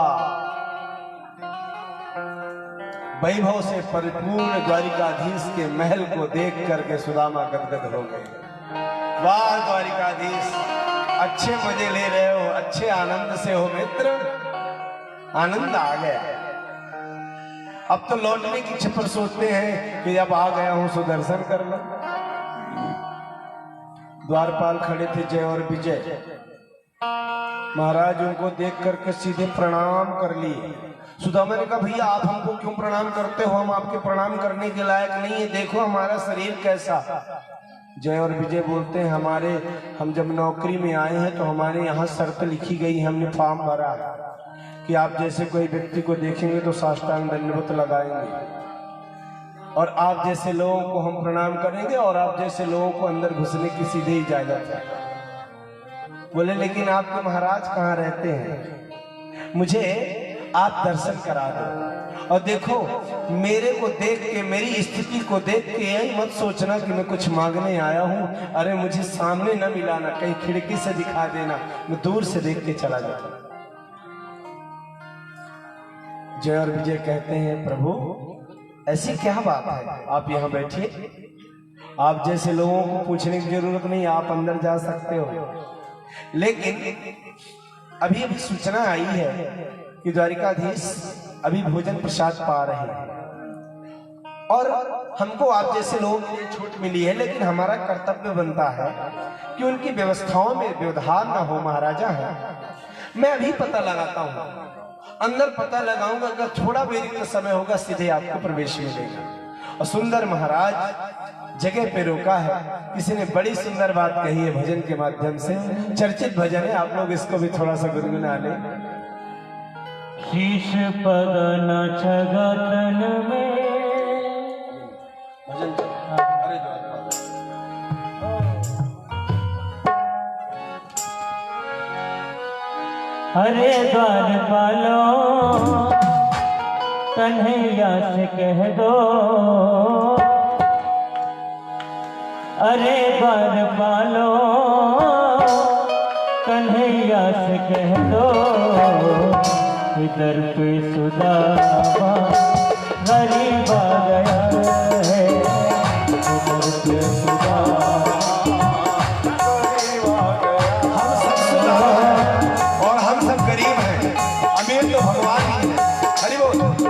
S2: वैभव से परिपूर्ण द्वारिकाधीश के महल को देख करके सुदामा गदगद हो गए। वाह द्वारिकाधीश, अच्छे मजे ले रहे हो, अच्छे आनंद से हो मित्र, आनंद आ गया। अब तो लौटने की छपर सोचते हैं कि जब आ गया हूं सो दर्शन कर लो। द्वारपाल खड़े थे जय और विजय, महाराज उनको देख करके सीधे प्रणाम कर लिए। सुदामा ने कहा भैया आप हमको क्यों प्रणाम करते हो, हम आपके प्रणाम करने के लायक नहीं है, देखो हमारा शरीर कैसा। जय और विजय बोलते हैं हम जब नौकरी में आए हैं तो हमारे यहाँ शर्त लिखी गई, हमने फॉर्म भरा है कि आप जैसे कोई व्यक्ति को देखेंगे तो साष्टांग दंडवत लगाएंगे, और आप जैसे लोगों को हम प्रणाम करेंगे, और आप जैसे लोगों को अंदर घुसने की सीधे इजाजत है। बोले लेकिन आपके महाराज कहाँ रहते हैं, मुझे आप दर्शन करा दो। और देखो मेरे को देख के, मेरी स्थिति को देख के यही मत सोचना कि मैं कुछ मांगने आया हूं। अरे मुझे सामने न मिलाना, कहीं खिड़की से दिखा देना, मैं दूर से देख के चला जाता। जय और विजय कहते हैं प्रभु ऐसी क्या बात है, आप यहाँ बैठिए, आप जैसे लोगों को पूछने की जरूरत नहीं, आप अंदर जा सकते हो। लेकिन अभी अभी सूचना आई है कि द्वारिकाधीश अभी भोजन प्रसाद पा रहे हैं, और हमको आप जैसे लोगों के लिए छूट मिली है, लेकिन हमारा कर्तव्य बनता है कि उनकी व्यवस्थाओं में व्यवधान ना हो। महाराजा है, मैं अभी पता लगाता हूँ, अंदर पता लगाऊंगा, अगर थोड़ा भी रिक्त समय होगा सीधे आपको प्रवेश मिलेगा। और सुंदर महाराज जगह पे रोका है, किसी ने बड़ी सुंदर बात कही है भजन के माध्यम से, चर्चित भजन है, आप लोग इसको भी थोड़ा सा गुनगुना लें।
S3: शीश पदन छगतन में
S2: भजन अरे
S3: हरे द्वारपालो कन्हैया से कह दो, अरे द्वारपालो कन्हैया से कह दो, इधर पे सुदामा गरीब आ गया है, इधर पे सुदामा
S2: गरीब आ गया। हम सब सुदामा हैं और हम सब गरीब हैं, अमीर तो भगवान ही है। हरि बोल।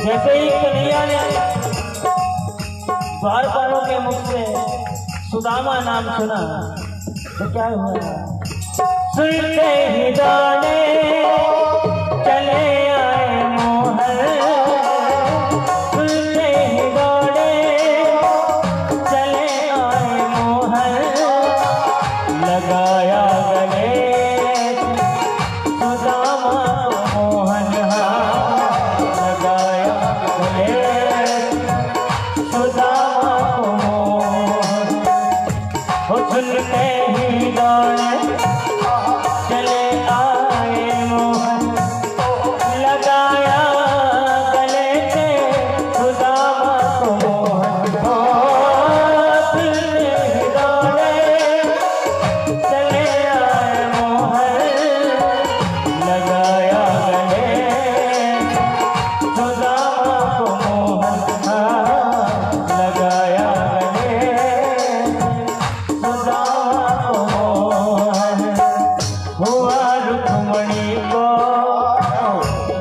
S3: जैसे ही कन्हैया ने द्वारपालों के मुख से सुदामा नाम सुना तो क्या हुआ? सुनते ही दौड़े चले आए मोहन, सुनते ही दौड़े चले आए मोहन, लगाया गले सुदामा मोहन, लगाया गले सुदामा मोहन। वो सुनते ही दौड़े चले आए मोहन, लगाया गले से सुदामा को मोहन। सुनते ही दौड़े चले आए मोहन, लगाया गले सुदामा को मोहन, लगाया गले सुदामा को मोहन। हुआ रुक्मणी को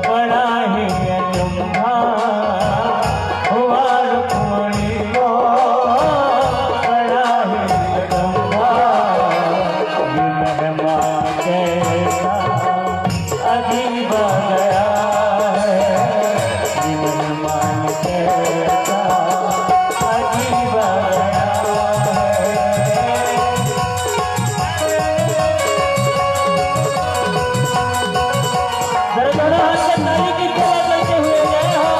S3: बड़ा ही अचंभा, हुआ रुक्मणी को बड़ा ही अचंभा। ये मेहमान कैसा अजीब आ गया है, ये मेहमान कैसा अजीब आ गया है। दरबारा हाथ से ताली की सेवा करते हुए जय हो।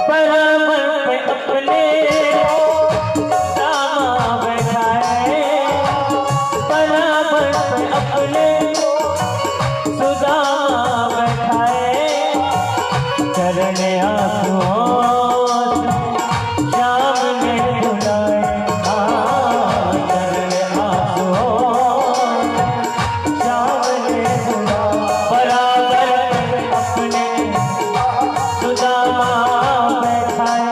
S3: बराबर पे अपने दामा बैठाए, बराबर पे अपने सुदामा बैठाए, चरण आंसुओं से श्याम ने धुलाए, चरण आंसुओं से श्याम ने धुलाए। बराबर पे अपने सुदामा बैठाए,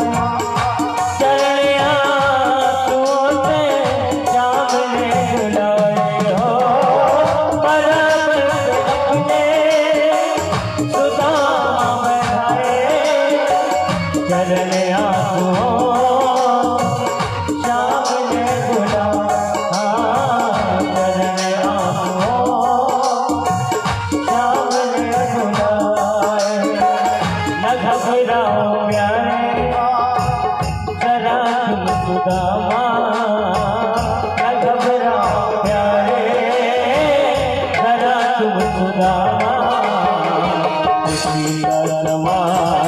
S3: चरण आंसुओं से श्याम ने धुलाए हो। बराबर पे अपने सुदामा बैठाए, चरण आंसुओं श्याम ने धुलाए, चरण आंसुओं श्याम ने धुलाए। न घबराओ प्यारे जरा तुम सुदामा, न घबराओ प्यारे जरा तुम सुदामा। खुशी का समान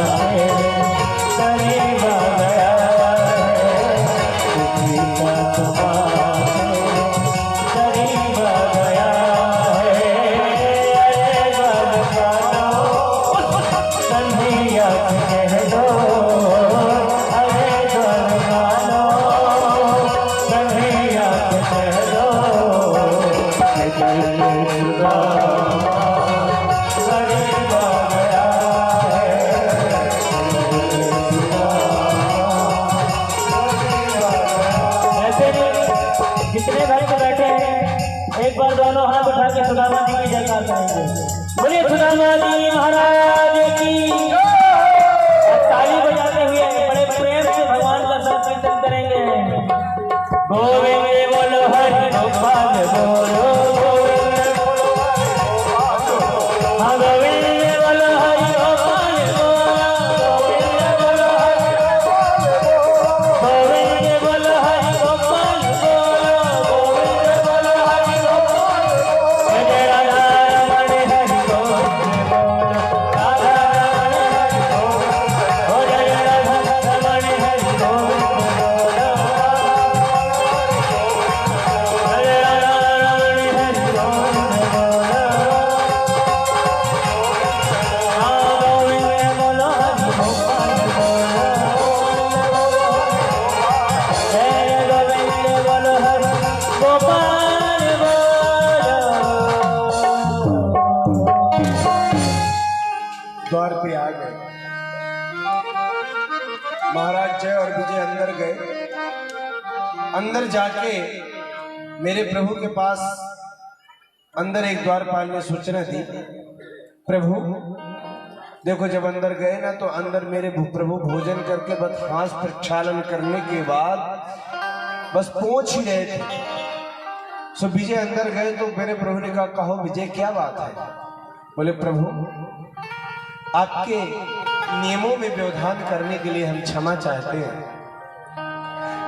S3: करीब आ गया है, खुशी का समान करीब आ गया है। अरे बरसानो कन्हैया कह दो, अरे बरसानो कन्हैया कह दो, कि दिल में सुदामा करीब आ गया है, दिल में सुदामा करीब आ गया। ऐसे जितने भाई को बैठे हैं एक बार दोनों हाथ उठा के सुदामा जी की जयकार करेंगे। बोलिए सुदामा जी महाराज की। और ताली बजाते हुए बड़े प्रेम से भगवान का नाम कीर्तन करेंगे। गोविंद बोलो हरि गोपाल बोलो, गोविंद बोलो हाँ गोविंद बोलो हरि गोपाल बोलो, गोविंद बोलो हरि गोविंद बोलो हरि गोपाल बोलो, गोविंद बोलो हरि गोपाल। जय राधा रमण हरि गोविंद बोलो,
S2: द्वार पे आ गए। महाराज जय और विजय अंदर गए। अंदर जाके मेरे प्रभु के पास अंदर एक द्वारपाल ने सूचना दी, प्रभु देखो जब अंदर गए ना तो अंदर मेरे प्रभु भोजन करके बस हाथ प्रक्षालन करने के बाद बस पहुंच ही रहे थे। सो विजय अंदर गए तो मेरे प्रभु ने कहा, कहो विजय क्या बात है? बोले प्रभु आपके नियमों में व्यवधान करने के लिए हम क्षमा चाहते हैं,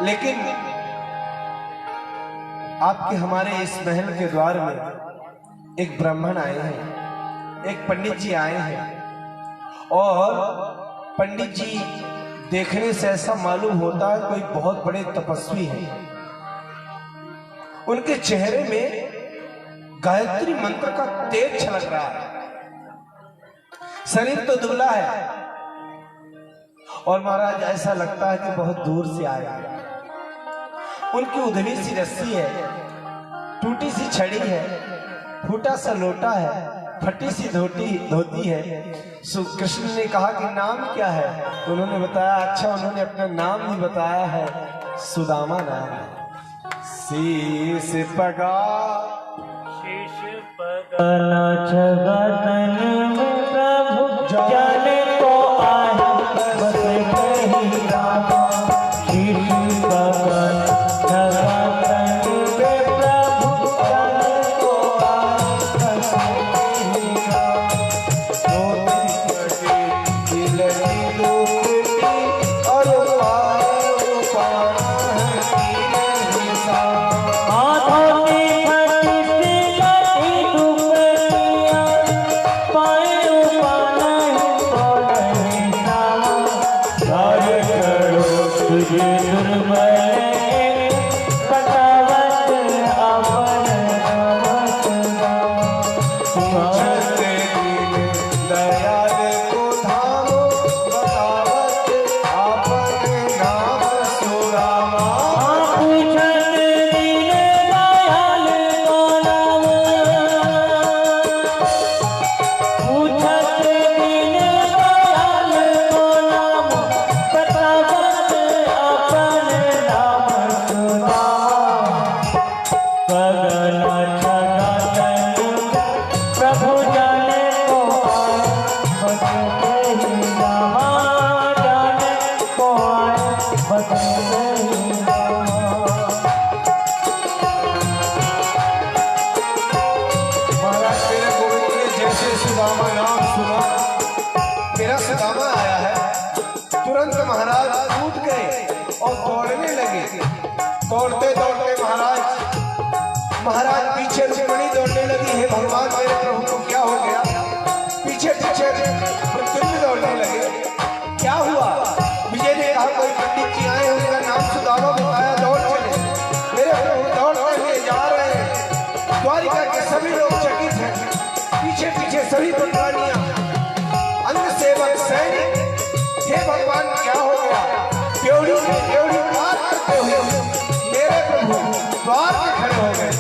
S2: लेकिन आपके हमारे इस महल के द्वार में एक ब्राह्मण आए हैं, एक पंडित जी आए हैं, और पंडित जी देखने से ऐसा मालूम होता है कोई बहुत बड़े तपस्वी हैं। उनके चेहरे में गायत्री मंत्र का तेज छलक रहा है, शरीर तो दुबला है और महाराज ऐसा लगता है कि बहुत दूर से आए हैं। उनकी उधली सी रस्सी है, टूटी सी छड़ी है, फूटा सा लोटा है, फटी सी धोती है। कृष्ण ने कहा कि नाम क्या है? तो उन्होंने बताया, अच्छा उन्होंने अपना नाम भी बताया है, सुदामा नाम है। शीश पगा
S3: जगतन प्रभु जाने को आए बस कहीं रामा। शीश पगन जगतन प्रभु जाने को आए बस कहीं रामा।
S2: महाराज पीछे रुक्मिणी दौड़ने लगी है, भगवान मेरे प्रभु को क्या हो गया? पीछे पीछे मृत्युंजय दौड़ने लगे, क्या हुआ? विजय ने कहा कोई पंडित जी आए, उनका नाम सुदामा बताया, दौड़ चले। मेरे प्रभु दौड़ते हुए जा रहे हैं, द्वारिका के सभी लोग चकित हैं, पीछे पीछे सभी पंडियां, अंग सेवक सैनिक, हे भगवान क्या हो गया? ड्योढ़ी पार करते हुए मेरे प्रभु द्वार पे खड़े हो गए।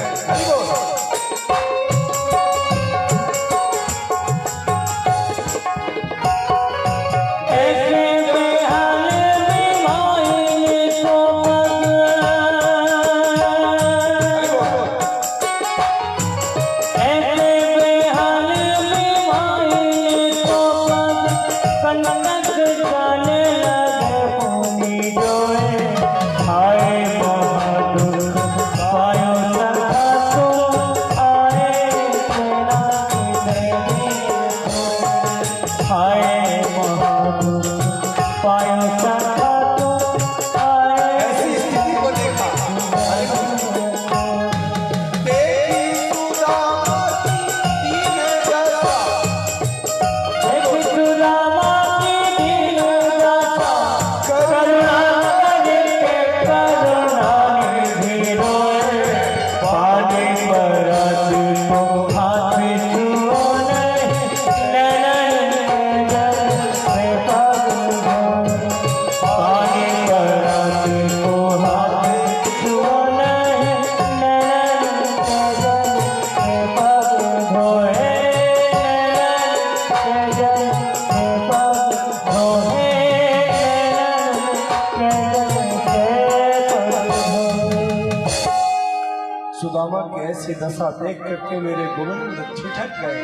S2: सुदामा की ऐसी दशा देख करके मेरे गोविंद ठिठक गए।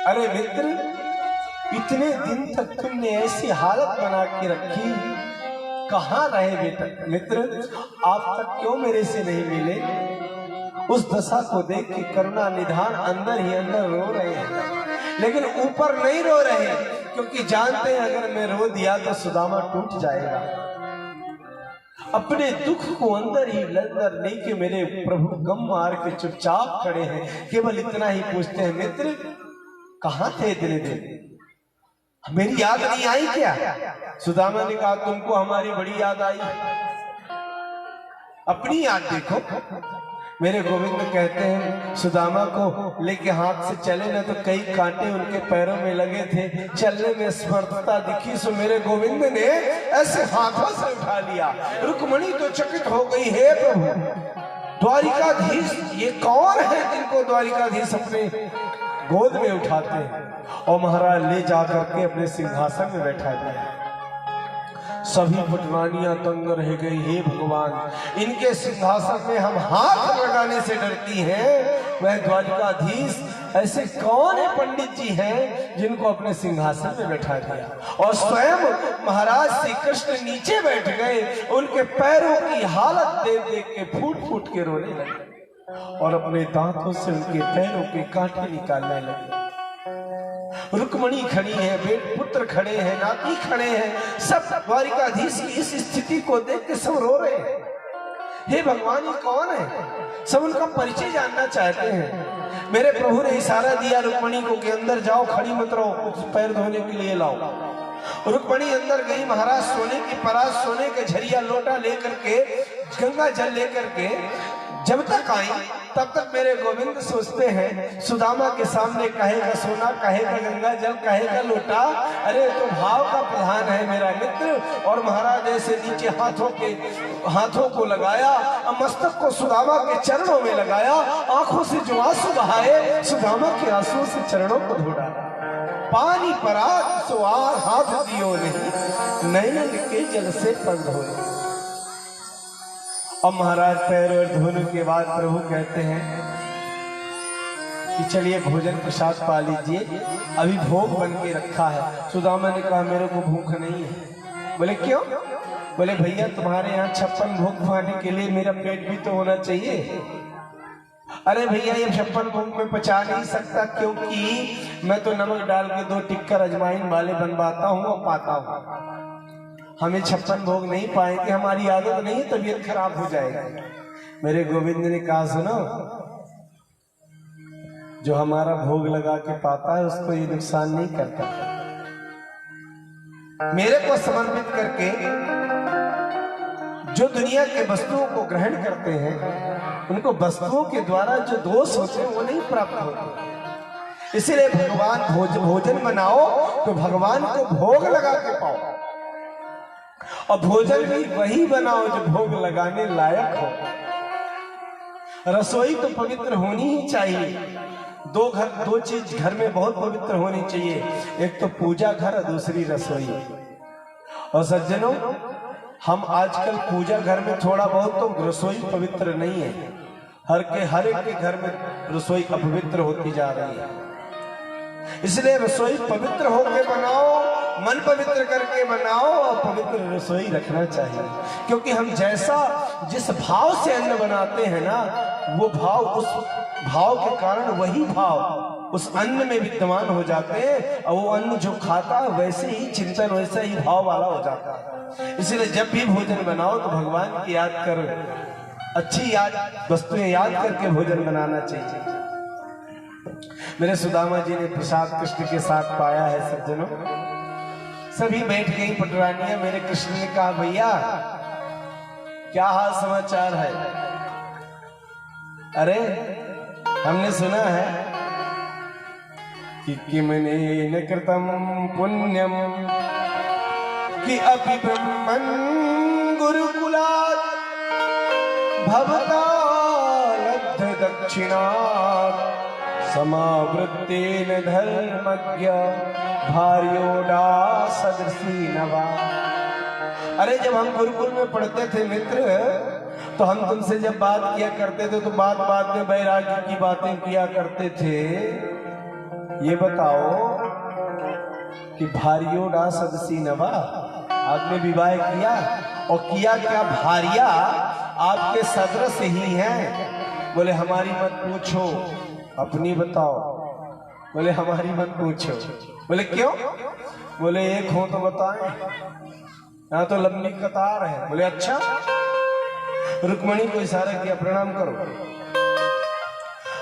S2: अरे मित्र, इतने दिन तक तुमने ऐसी हालत बना के रखी, कहाँ रहे बेटा मित्र? आप तक क्यों मेरे से नहीं मिले? उस दशा को देख के करुणा निधान अंदर ही अंदर रो रहे हैं, लेकिन ऊपर नहीं रो रहे, क्योंकि जानते हैं अगर मैं रो दिया तो सुदामा टूट जाएगा। अपने दुख को अंदर ही लंदर नहीं कि मेरे प्रभु गम मार के चुपचाप खड़े हैं, केवल इतना ही पूछते हैं, मित्र कहाँ थे इतने दिन? मेरी याद नहीं आई क्या? सुदामा ने कहा, तुमको हमारी बड़ी याद आई। अपनी याद देखो। मेरे गोविंद कहते हैं, सुदामा को लेके हाथ से चले ना तो कई कांटे उनके पैरों में लगे थे, चलने में समर्थता दिखी, सो मेरे गोविंद ने ऐसे हाथों से उठा लिया। रुक्मणी तो चकित हो गई, हे प्रभु द्वारिकाधीश, ये कौन है जिनको द्वारिकाधीश अपने गोद में उठाते हैं? और महाराज ले जाकर के अपने सिंहासन में बैठा दिया। सभी पटरानियां दंग रह गई, हे भगवान इनके सिंहासन में हम हाथ लगाने से डरती हैं, वह द्वारिकाधीश ऐसे कौन है पंडित जी हैं जिनको अपने सिंहासन में बैठा दिया? और स्वयं महाराज श्री कृष्ण नीचे बैठ गए, उनके पैरों की हालत देख देख के फूट फूट के रोने लगे और अपने दांतों से उनके पैरों के कांटे निकालने लगे। रुक्मणी खड़ी है, बेट पुत्र खड़े हैं, नाती खड़े हैं, सब द्वारिकाधीश की इस स्थिति को देख के सब रो रहे हैं। हे भगवान ये कौन है? सब उनका परिचय जानना चाहते हैं। मेरे प्रभु ने इशारा दिया रुक्मणी को कि अंदर जाओ, खड़ी मत रहो, कुछ पैर धोने के लिए लाओ। रुक्मणी अंदर गई। महाराज सोने की परात, सोने के झरिया लोटा लेकर के, गंगा जल लेकर के जब तक आई तब तक मेरे गोविंद सोचते हैं सुदामा के सामने कहेगा सोना, कहेगा गंगा जल, कहेगा लोटा, अरे तो भाव का प्रधान है मेरा मित्र। और महाराज ऐसे नीचे हाथों को लगाया, मस्तक को सुदामा के चरणों में लगाया, आंखों से जो आंसू बहाए सुदामा के आंसुओं से चरणों को धो डाला। पानी परात सुआर हाथ दियो नहीं, नैन के जल से पग धोए। और महाराज पैर और धोने के बाद प्रभु कहते हैं कि चलिए भोजन प्रसाद पा लीजिए, अभी भोग बन के रखा है। सुदामा ने कहा मेरे को भूख नहीं है। बोले क्यों? बोले भैया तुम्हारे यहाँ 56 भोग खाने के लिए मेरा पेट भी तो होना चाहिए। अरे भैया ये 56 भोग में पचा नहीं सकता, क्योंकि मैं तो नमक डाल के 2 टिक्कर अजवाइन वाले बनवाता हूँ और पाता हूँ। हमें 56 भोग नहीं पाएंगे, हमारी आदत नहीं है, तबीयत खराब हो जाएगी। मेरे गोविंद ने कहा सुनो, जो हमारा भोग लगा के पाता है उसको ये नुकसान नहीं करता। मेरे को समर्पित करके जो दुनिया के वस्तुओं को ग्रहण करते हैं उनको वस्तुओं के द्वारा जो दोष होते हैं वो नहीं प्राप्त होते। इसलिए भगवान भोजन बनाओ तो भगवान को भोग लगा के पाओ, और भोजन भी वही बनाओ जो भोग लगाने लायक हो। रसोई तो पवित्र होनी ही चाहिए। दो चीज घर में बहुत पवित्र होनी चाहिए, एक तो पूजा घर और दूसरी रसोई। और सज्जनों, हम आजकल पूजा घर में थोड़ा बहुत तो रसोई पवित्र नहीं है, हर एक के घर में रसोई अपवित्र होती जा रही है। इसलिए रसोई पवित्र होकर बनाओ, मन पवित्र करके बनाओ, और पवित्र रसोई रखना चाहिए। क्योंकि हम जिस भाव से अन्न बनाते हैं ना, वो भाव, उस भाव के कारण वही भाव उस अन्न में विद्यमान हो जाते हैं, और वो अन्न जो खाता है वैसे ही चिंतन, वैसा ही भाव वाला हो जाता है। इसलिए जब भी भोजन बनाओ तो भगवान की याद करो, अच्छी वस्तुएं याद करके भोजन बनाना चाहिए। मेरे सुदामा जी ने प्रसाद कृष्ण के साथ पाया है। सज्जनों, सभी बैठ गई पटरानियां। मेरे कृष्ण ने कहा भैया क्या हाल समाचार है? अरे हमने सुना है कि किमनेन कृतम पुण्यम कि अपि ब्रह्मन् गुरुकुलात् भवता लब्ध दक्षिणात् समावृत्तेन धर्मज्ञ भार्योडा सदृशी नवा। अरे जब हम गुरुकुल में पढ़ते थे मित्र, तो हम तुमसे जब बात किया करते थे तो बात बात में वैराग्य की बातें किया करते थे। ये बताओ कि भारियो डा सदसी नवा, आपने विवाह किया और किया क्या भारिया आपके सदृश ही हैं? बोले हमारी मत पूछो, अपनी बताओ। बोले हमारी मत पूछो। बोले क्यों? बोले एक हो तो बताएं, यहाँ तो लंबी कतार है। बोले अच्छा। रुक्मणी को इशारा किया, प्रणाम करो।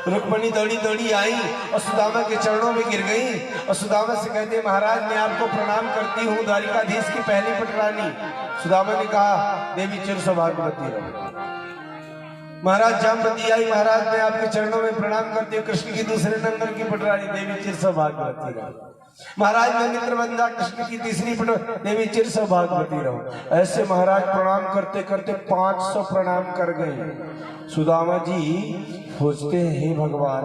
S2: रुक्मणी दौड़ी दौड़ी आई और सुदामा के चरणों में गिर गई और सुदामा से कहते महाराज मैं आपको प्रणाम करती हूँ, द्वारिकाधीश की पहली पटरानी। सुदामा ने कहा देवी चिर सौभाग्यवती रहो। महाराज जामवती आई, महाराज मैं आपके चरणों में प्रणाम करती हूँ, कृष्ण की दूसरे नंबर की पटरानी, देवी चिर सौभाग्यवती रहो। महाराज मैं मित्रवंदा, कृष्ण की तीसरी पटरानी, देवी चिर सौभाग्यवती रहो। ऐसे महाराज प्रणाम करते करते 500 प्रणाम कर गए। सुदामा जी सोचते हैं हे भगवान,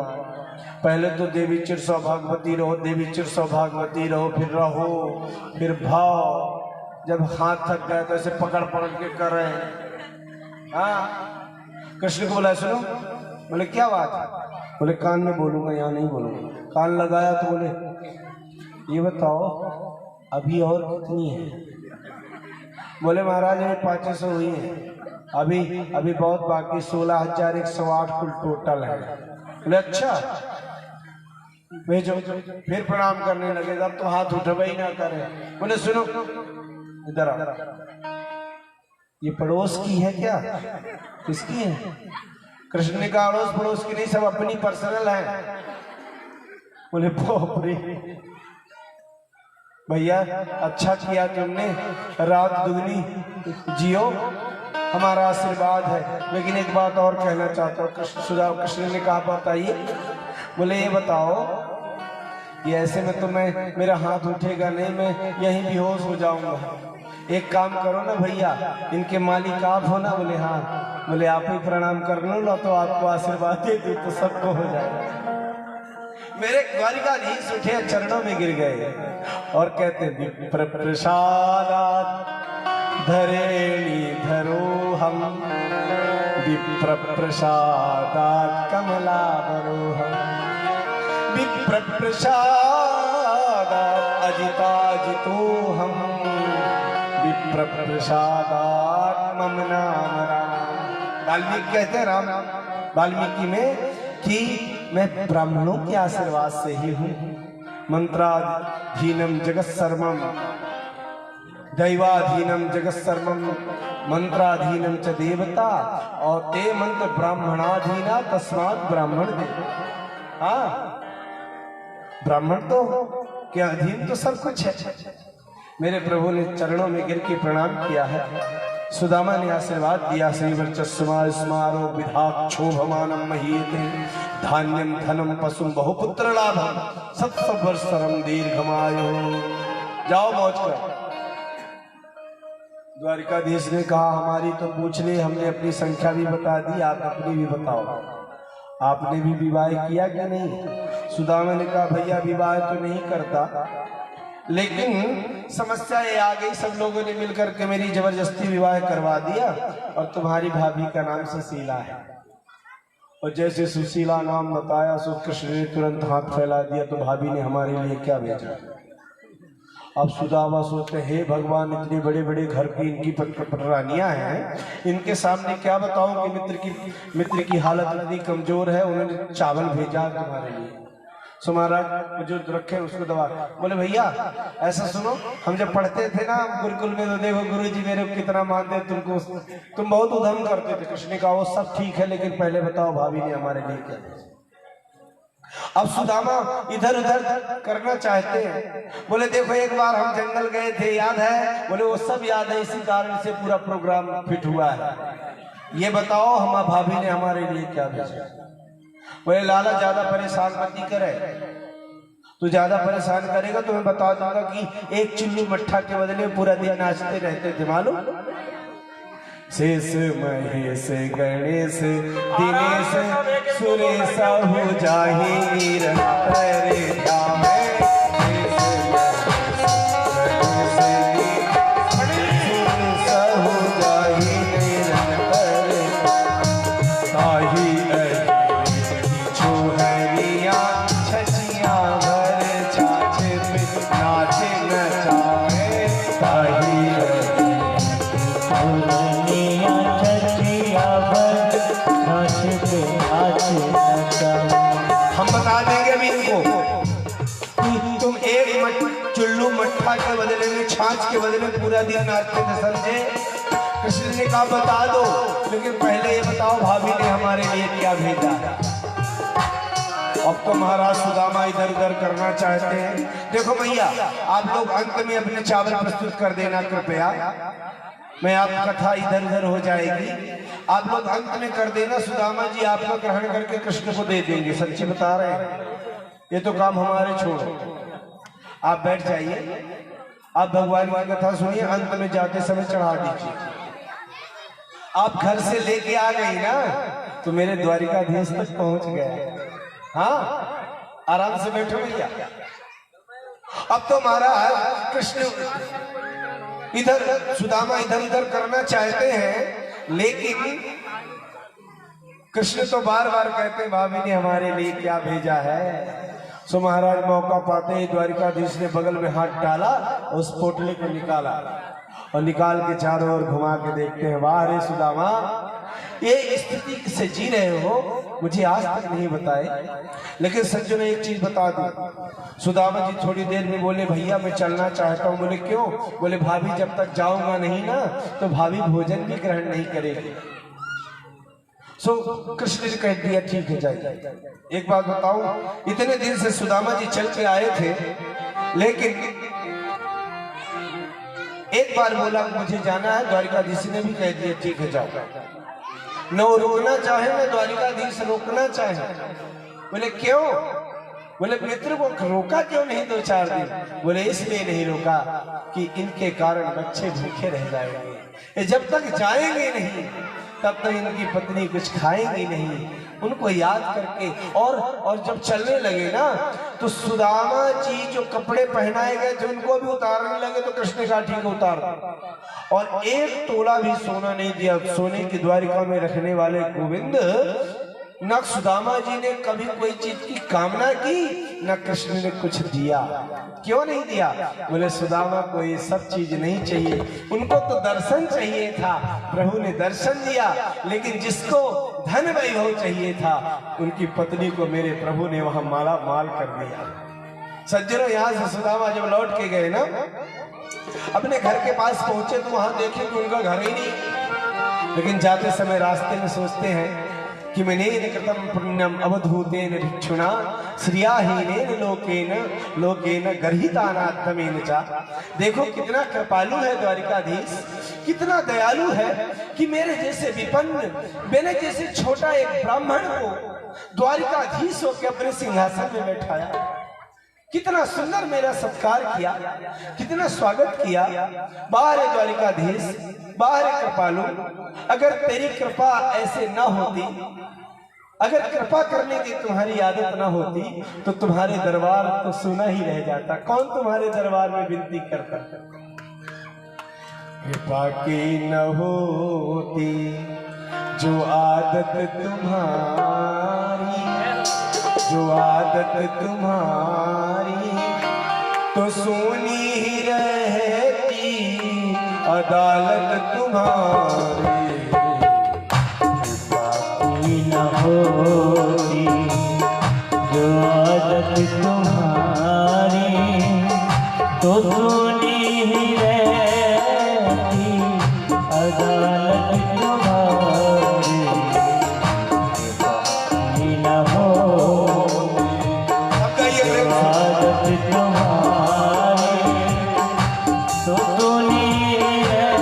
S2: पहले तो देवी चिर सौभाग्यवती रहो, देवी चिर सौभाग्यवती रहो, फिर रहो, फिर भाव। जब हाथ थक गए तो ऐसे पकड़ पकड़ के कर रहे हैं। हाँ, कृष्ण को बोला सुनो। बोले क्या बात है? बोले कान में बोलूंगा, यहाँ नहीं बोलूंगा। कान लगाया तो बोले ये बताओ अभी और कितनी है? बोले महाराज ये 500 हुई है, अभी बहुत बाकी 16,108 कुल टोटल है। बोले अच्छा भेजो। फिर प्रणाम करने लगे, अब तो हाथ उठवा ही ना करे। बोले सुनो इधर आओ, ये पड़ोस की है क्या? किसकी है? कृष्ण ने कहा अड़ोस पड़ोस की नहीं, सब अपनी पर्सनल है। बोले बाप रे भैया अच्छा किया तुमने, रात दुगनी जियो, हमारा आशीर्वाद है। लेकिन एक बात और कहना चाहता हूँ। कृष्ण ने कहा बताइए। बोले ये बताओ ये ऐसे में तो मैं, मेरा हाथ उठेगा नहीं, मैं यहीं बेहोश हो जाऊंगा। एक काम करो ना भैया, इनके मालिक आप हो ना? बोले हाँ। बोले आप ही प्रणाम कर लो ना, तो आपको आशीर्वाद दे दो तो सबको हो जाएगा। मेरे द्वारिकाधीश उठे, चरणों में गिर गए और कहते विप्र प्रसादात् धरेणी धरो हम, विप्र प्रसादात् कमलावरोहम्, विप्र प्रसादात् अजिताजितो हम, विप्र प्रसादात् मम नाम राम। वाल्मीकि कहते हैं राम वाल्मीकि में कि मैं ब्राह्मणों के आशीर्वाद से ही हूँ। मंत्राधीनम जगत सर्वम, दैवाधीनम जगत सर्वम, मंत्राधीनम च देवता, और ते मंत्र ब्राह्मणाधीना तस्मात् ब्राह्मण दे। हाँ, ब्राह्मण तो क्या अधीन तो सब कुछ है। मेरे प्रभु ने चरणों में गिर के प्रणाम किया है। सुदामा ने आशीर्वाद दिया, श्रीवर्चस्मारो विधाक्षोभमानम महीयते, धान्यम धनम पशुम बहुपुत्र लाभम, 700 वर्षरम दीर्घमायो। जाओ मौज करो। द्वारिकाधीश ने कहा हमारी तो पूछ ले, हमने अपनी संख्या भी बता दी, आप अपनी भी बताओ, आपने भी विवाह किया कि नहीं? सुदामा ने कहा भैया विवाह तो नहीं करता, लेकिन समस्या ये आ गई, सब लोगों ने मिलकर के मेरी जबरदस्ती विवाह करवा दिया, और तुम्हारी भाभी का नाम सुशीला है। और जैसे सुशीला नाम बताया सो कृष्ण ने तुरंत हाथ फैला दिया, तो भाभी ने हमारे लिए क्या भेजा? अब सुदामा सोचते हे भगवान, इतने बड़े बड़े घर की इनकी पटरानियां हैं, इनके सामने क्या बताऊं कि मित्र की हालत इतनी कमजोर है, उन्होंने चावल भेजा तुम्हारे लिए। सो महाराज जो रखे उसको दबा। बोले भैया ऐसा सुनो, हम जब पढ़ते थे ना गुरुकुल में, तो देखो गुरुजी मेरे को कितना मानते तुमको, तुम बहुत उधम करते थे। कृष्ण ने कहा वो सब ठीक है, लेकिन पहले बताओ भाभी ने हमारे लिए क्या भेजा? अब सुदामा इधर उधर करना चाहते हैं। बोले देखो एक बार हम जंगल गए थे, याद है? बोले वो सब याद है, इसी कारण से पूरा प्रोग्राम फिट हुआ है। ये बताओ हम भाभी ने हमारे लिए क्या भेजा? बोले लाला ज्यादा परेशान मत करे, तू ज्यादा परेशान करेगा तो मैं बता दूंगा कि एक चुल्लू मट्ठा के बदले पूरा दिन नाचते रहते थे, मालूम? शेष महेश गणेश दिनेश सुरेश हो जाहि कथा के बदले में, छाछ के बदले में पूरा दिन नाचते थे समझे। कृष्ण ने कहा बता दो, लेकिन पहले ये बताओ भाभी ने हमारे लिए क्या भेजा है। अब तो महाराज सुदामा इधर उधर करना चाहते हैं। देखो भैया, आप लोग अंत में अपने चावल प्रस्तुत कर देना कृपया, मैं आप कथा इधर उधर हो जाएगी, आप लोग अंत में कर देना। सुदामा जी आपका ग्रहण करके कृष्ण को दे देंगे, सच्ची बता रहे हैं, ये तो काम हमारे छोड़ो। आप बैठ जाइए, आप भगवान की कथा सुनिए, अंत में जाते समय चढ़ा दीजिए। आप घर से लेके आ गई ना, तो मेरे द्वारिकाधीश तक पहुंच गए। हाँ, आराम से बैठो भैया। अब तो महाराज कृष्ण इधर, सुदामा इधर उधर करना चाहते हैं, लेकिन कृष्ण तो बार बार कहते हैं भाभी ने हमारे लिए क्या भेजा है। सो महाराज मौका पाते ही द्वारिकाधीश ने बगल में हाथ डाला, उस पोटली को निकाला और निकाल के चारों ओर घुमा के देखते हैं, वाह रे सुदामा, ये स्थिति से जी रहे हो, मुझे आज तक नहीं बताए। लेकिन सज्जनों ने एक चीज बता दी। सुदामा जी थोड़ी देर में बोले, भैया मैं चलना चाहता हूँ। बोले क्यों? बोले भाभी जब तक जाऊंगा नहीं ना, तो भाभी भोजन भी ग्रहण नहीं करेगी। सो कृष्ण ने कह दिया ठीक है जाइए। एक बात बताऊं, इतने दिन से सुदामा जी चल के आए थे, लेकिन एक बार बोला मुझे जाना है, द्वारिकाधीश ने भी कह दिया ठीक है जाओ। न वो रोकना चाहे न द्वारिकाधीश रोकना चाहे। बोले क्यों? बोले मित्र को रोका क्यों नहीं 2-4 दिन? बोले इसलिए नहीं रोका कि इनके कारण बच्चे भूखे रह जाएंगे, ये जब तक जाएंगे नहीं तब तक इनकी पत्नी कुछ खाएंगी नहीं। उनको याद करके और जब चलने लगे ना, तो सुदामा जी जो कपड़े पहनाए गए थे उनको भी उतारने लगे, तो कृष्ण का ठीक उतार, और एक तोला भी सोना नहीं दिया। सोने की द्वारिका में रखने वाले गोविंद, न सुदामा जी ने कभी कोई चीज की कामना की, न कृष्ण ने कुछ दिया। क्यों नहीं दिया? बोले सुदामा को ये सब चीज नहीं चाहिए, उनको तो दर्शन चाहिए था। प्रभु ने दर्शन दिया, लेकिन जिसको धन वैभव चाहिए था, उनकी पत्नी को मेरे प्रभु ने वहां माला माल कर दिया। सज्जनों, यहां से सुदामा जब लौट के गए ना, अपने घर के पास पहुंचे तो वहां देखे कि उनका घर ही नहीं। लेकिन जाते समय रास्ते में सोचते हैं कि मैंने कृतम पुण्यम अवधूतेन भिक्षुणा श्रियाहीनेन लोकेन गर्हितानात्मेन चा। देखो कितना कृपालु है द्वारिकाधीश, कितना दयालु है कि मेरे जैसे विपन्न, मेरे जैसे छोटा एक ब्राह्मण को द्वारिकाधीश होकर अपने सिंहासन में बैठाया। कितना सुंदर मेरा सत्कार किया, कितना स्वागत किया। बाहर है द्वारिकाधीश, बाहर है कृपालु। अगर तेरी कृपा ऐसे ना होती, अगर कृपा करने की तुम्हारी आदत ना होती, तो तुम्हारे दरबार तो सुना ही रह जाता। कौन तुम्हारे दरबार में विनती करता? कृपा की न होती जो आदत तुम्हारी, जो आदत तुम्हारी, तो सोनी ही रहती अदालत तुम्हारी।
S3: बाकी न होती जो आदत तुम्हारी, तो सोनी ही रहती अदालत तुम्हारी। बाकी न होती आदत तुम्हारी, तो सोनी ही रहती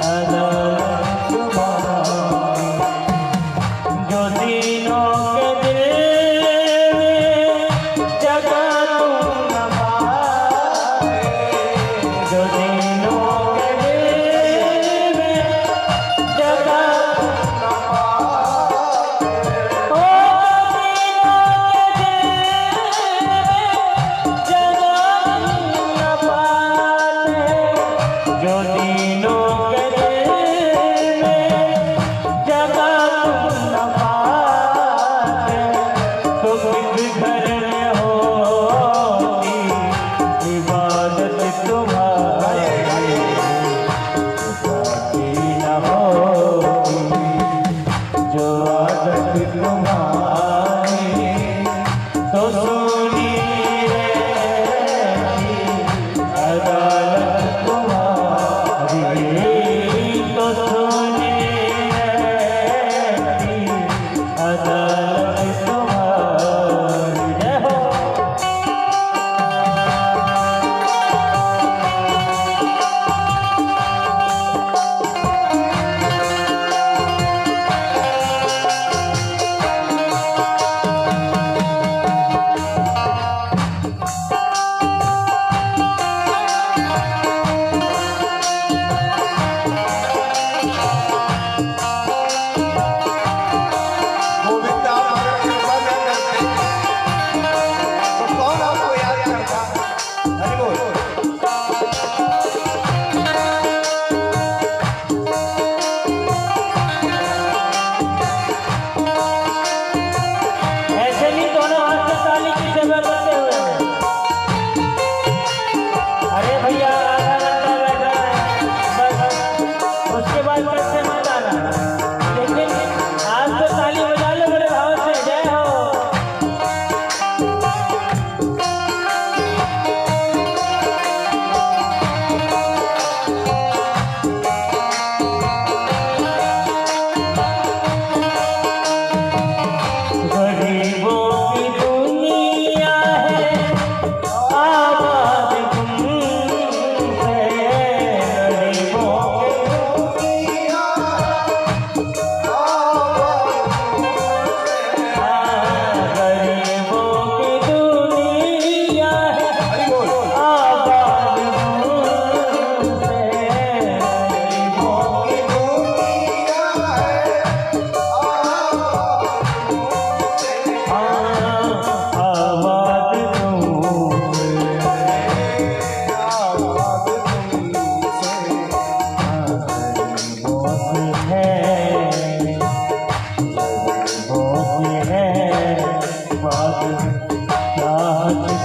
S3: अदालत तुम्हारी। जो दिनों के दिल में जगा तुम न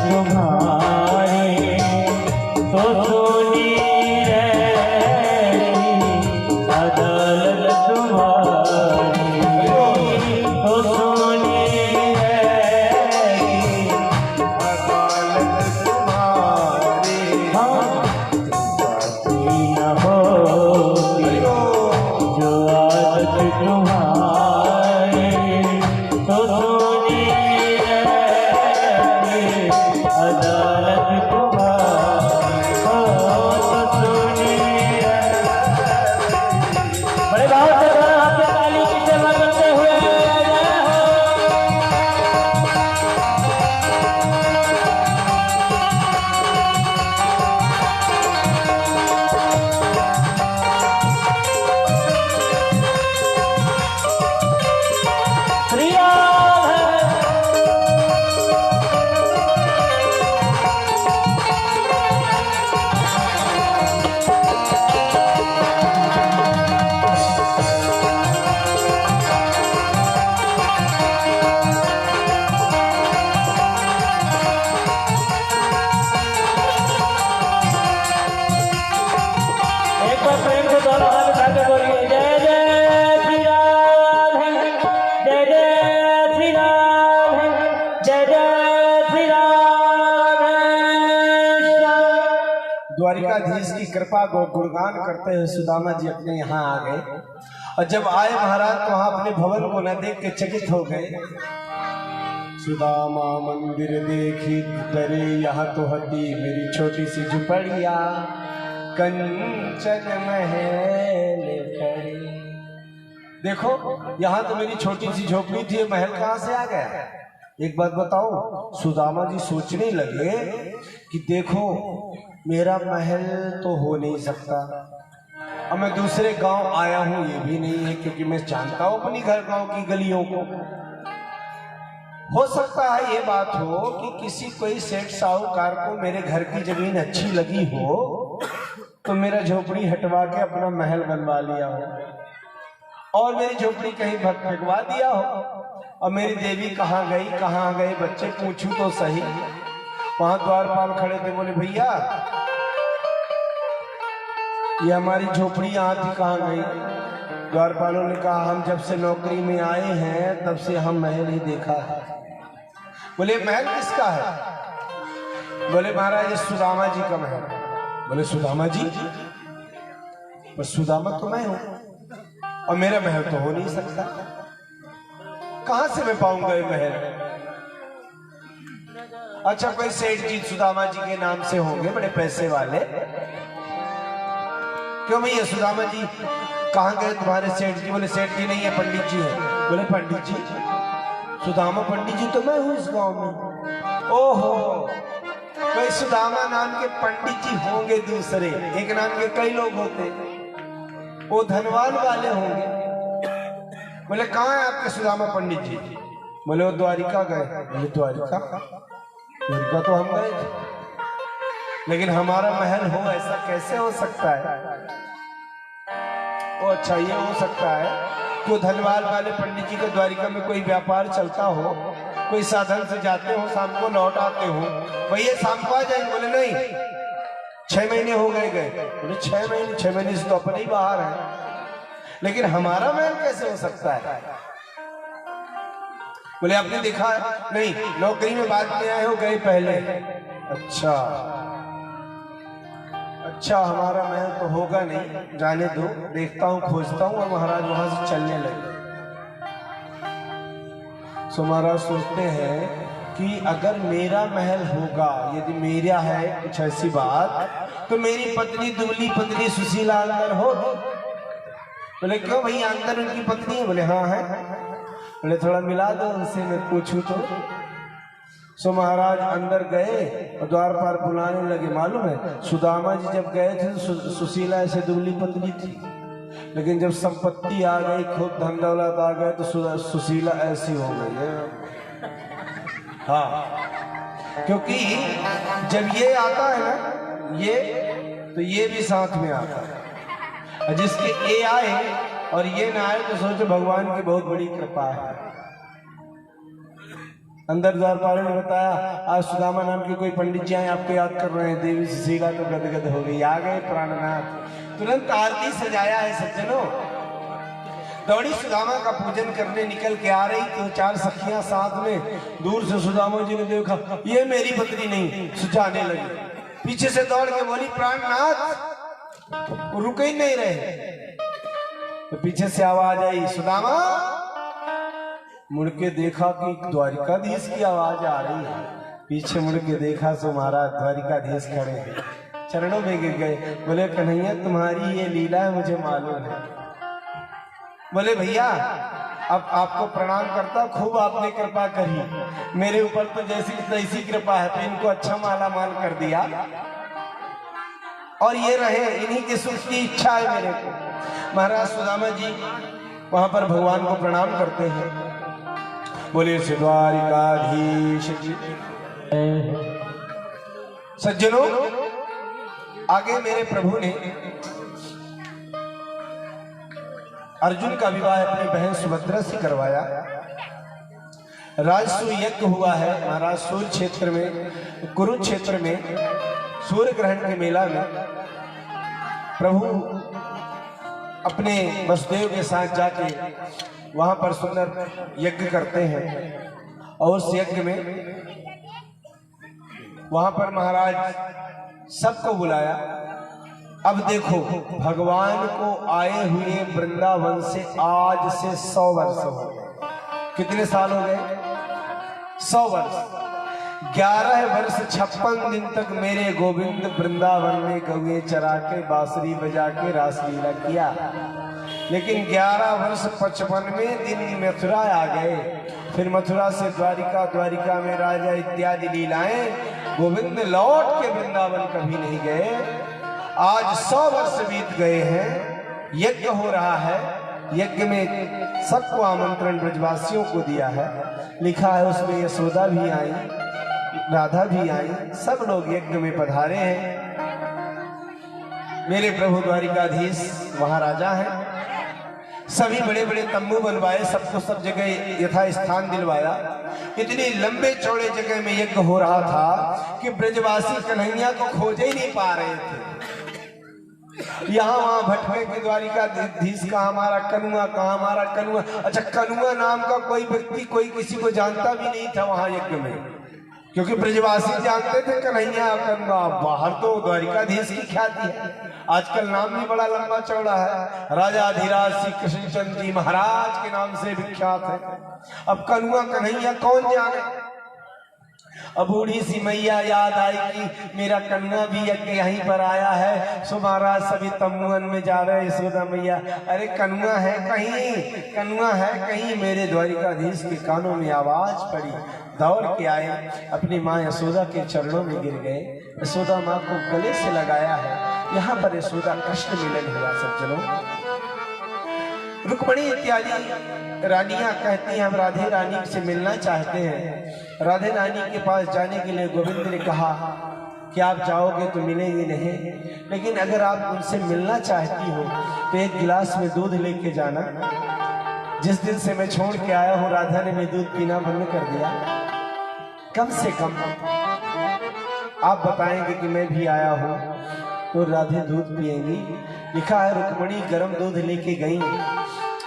S3: तुम्हारी तो सुनी रहेगी अदालत तुम्हारी तो सुनी रहेगी
S2: अदालत तुम्हारी।
S3: बाकी न होगी जो आदत तुम्हारी तो सुनी रहेगी अदालत तुम्हारी तो सुनी बड़े भाव से आपके ताली की सेवा करते हुए जय हो। श्री एक बार प्रेम से दोनों हाथ उठा के बोलिए जय जय श्री राधे जय जय श्री राधे जय जय श्री राधे।
S2: द्वारिकाधीश की कृपा को गुणगान करते हुए सुदामा जी अपने यहाँ आ गए। और जब आए महाराज तो वहां अपने भवन को न देख के चकित हो गए। सुदामा मंदिर देखी डरे, यहाँ तो हटी मेरी छोटी सी झुपड़िया, कंचन महल खड़ी। देखो यहाँ तो मेरी छोटी सी झोपड़ी थी, महल कहाँ से आ गया? एक बात बताओ, सुदामा जी सोचने लगे कि देखो मेरा महल तो हो नहीं सकता, अब मैं दूसरे गांव आया हूं ये भी नहीं है, क्योंकि मैं जानता हूं अपनी घर गांव की गलियों को। हो सकता है ये बात हो कि किसी कोई सेठ साहूकार को मेरे घर की जमीन अच्छी लगी हो तो मेरा झोपड़ी हटवा के अपना महल बनवा लिया हो और मेरी झोपड़ी कहीं फेंकवा दिया हो। और मेरी देवी कहाँ गई बच्चे पूछूं तो सही। वहां द्वारपाल खड़े थे, बोले भैया ये हमारी झोपड़ी यहाँ थी, कहाँ गई? द्वारपालों ने कहा हम जब से नौकरी में आए हैं तब से हम महल ही देखा है। बोले महल किसका है? बोले महाराज ये सुदामा जी का महल। बोले सुदामा जी? पर सुदामा तो मैं हूं और मेरा महल तो हो नहीं सकता, कहां से मैं पाऊंगा ये महल? अच्छा कोई सेठ जी सुदामा जी के नाम से होंगे, बड़े पैसे वाले। क्यों भैया सुदामा जी कहां गए तुम्हारे सेठ जी? बोले सेठ जी नहीं है, पंडित जी है। बोले पंडित जी? सुदामा पंडित जी तो मैं हूं इस गांव में। ओहो, कोई सुदामा नाम के पंडित जी होंगे दूसरे, एक नाम के कई लोग होते, वो धनवान वाले होंगे। बोले कहाँ है आपके सुदामा पंडित जी? बोले वो द्वारिका गए। बोले द्वारिका तो हम गए थे, लेकिन हमारा महल हो ऐसा कैसे हो सकता है? वो अच्छा ये हो सकता है तो धनवान वाले पंडित जी के द्वारिका में कोई व्यापार चलता हो, कोई साधन से जाते हो, शाम को लौट आते हो, भैया शाम को आ जाएंगे। बोले नहीं 6 महीने हो गए। बोले 6 महीने से तो अपने ही बाहर है, लेकिन हमारा महल कैसे हो सकता है? बोले आपने देखा है? नहीं, नौकरी में बाद में आए हो, गए पहले। अच्छा हमारा महल तो होगा नहीं, जाने दो, देखता हूं खोजता हूं। और महाराज वहां से चलने लगे। सो महाराज सोचते हैं कि अगर मेरा महल होगा, यदि मेरा है कुछ ऐसी बात, तो मेरी पत्नी दुबली पत्नी सुशीला अंदर होगी। बोले क्यों भैया अंदर उनकी पत्नी है? बोले हाँ है। बोले थोड़ा मिला दो उनसे, मैं पूछूं तो। सो महाराज अंदर गए और द्वार पर बुलाने लगे। मालूम है सुदामा जी जब गए थे तो सुशीला ऐसे दुबली पत्नी थी, लेकिन जब संपत्ति आ गई, खूब धन दौलत आ गए, तो सुशीला ऐसी हो गई है। हाँ, क्योंकि जब ये आता है ना ये, तो ये भी साथ में आता है। और जिसके ए आए और ये ना आए तो सोचो भगवान की बहुत बड़ी कृपा है। अंदर द्वारपाल ने बताया आज सुदामा नाम के कोई पंडित जी आए आपको याद कर रहे हैं। देवी सुशीला तो गदगद हो गई, आ गए प्राणनाथ। तुरंत आरती सजाया है सज्जनों। दौड़ी सुदामा का पूजन करने निकल के आ रही तो 4 सखियां साथ में। दूर से सुदामा जी ने देखा ये मेरी पत्नी नहीं, सुझाने लगी। पीछे से दौड़ के बोली प्राणनाथ, रुके ही नहीं रहे। तो पीछे से आवाज आई सुदामा। मुड़ के देखा कि द्वारिकाधीश की आवाज आ रही है। पीछे मुड़ के देखा तो महाराज द्वारिकाधीश खड़े हैं, चरणों में गिर गए। बोले कन्हैया तुम्हारी ये लीला है मुझे मालूम है। बोले भैया अब आपको प्रणाम करता, खूब आपने कृपा करी। मेरे ऊपर तो जैसी तैसी कृपा है, तो इनको अच्छा माला माल कर दिया और ये रहे, इन्हीं के सुख की इच्छा है मेरे को। महाराज सुदामा जी वहां पर भगवान को प्रणाम करते हैं। बोले श्री द्वारिकाधीश जी। सज्जनों आगे मेरे प्रभु ने अर्जुन का विवाह अपनी बहन सुभद्रा से करवाया। राजसूय यज्ञ हुआ है महाराज सूर्य क्षेत्र में, कुरुक्षेत्र में सूर्य ग्रहण के मेला में प्रभु अपने वसुदेव के साथ जाके वहां पर सुंदर यज्ञ करते हैं। और उस यज्ञ में वहां पर महाराज सबको बुलाया। अब देखो भगवान को आए हुए वृंदावन से आज से 100 वर्ष हो गए। कितने साल हो गए? 100 वर्ष। 11 वर्ष 56 दिन तक मेरे गोविंद वृंदावन में गौए चरा के बांसुरी बजा के रासलीला किया। लेकिन 11 वर्ष 55वें दिन मथुरा आ गए। फिर मथुरा से द्वारिका, द्वारिका में राजा इत्यादि लीलाएं। गोविंद लौट के वृंदावन कभी नहीं गए। आज 100 वर्ष बीत गए हैं, यज्ञ हो रहा है। यज्ञ में सबको आमंत्रण ब्रजवासियों को दिया है। लिखा है उसमें यशोदा भी आई, राधा भी आई, सब लोग यज्ञ में पधारे हैं। मेरे प्रभु द्वारिकाधीश वहां राजा हैं। सभी बड़े बड़े तंबू बनवाए, सबको सब जगह यथा स्थान दिलवाया। इतनी लंबे चौड़े जगह में यज्ञ हो रहा था कि ब्रजवासी कन्हैया को खोज ही नहीं पा रहे थे। यहाँ वहां भटके के द्वारिकाधीश का हमारा कनुआ, कहा हमारा कनुआ। अच्छा कनुआ नाम का कोई व्यक्ति कोई किसी को जानता भी नहीं था वहां यज्ञ में, क्योंकि ब्रजवासी जानते थे कन्हैया कनुआ। बाहर तो द्वारिकाधीश की ख्याति है। आजकल नाम भी बड़ा लंबा चौड़ा है। राजा धीराज श्री कृष्णचंद्र जी महाराज के नाम से विख्यात है। अब कनुआ कन्हैया कौन जाने। अब बूढ़ी सी मैया याद आई कि मेरा कन्या भी यहीं पर आया है। सो महाराज सभी तंबुअन में जा रहे। यशोदा मैया अरे कनुआ है कहीं, कनुआ है कहीं। मेरे द्वारिकाधीश के कानों में आवाज पड़ी। दौड़ के आए, अपनी माँ यशोदा के चरणों में गिर गए। यशोदा माँ को गले से लगाया है। यहाँ पर यशोदा कृष्ण मिलन हुआ सज्जनों। रुक्मणी इत्यादि रानियां कहती हैं हम राधे रानी से मिलना चाहते हैं। राधे रानी के पास जाने के लिए गोविंद ने कहा कि आप जाओगे तो मिलेंगे नहीं, लेकिन अगर आप उनसे मिलना चाहती हो तो एक गिलास में दूध लेके जाना। जिस दिन से मैं छोड़ के आया हूँ राधा ने मैं दूध पीना बंद कर दिया। कम से कम आप बताएंगे कि मैं भी आया हूँ तो राधे दूध पिएंगी। लिखा है रुक्मणी गर्म दूध लेके गई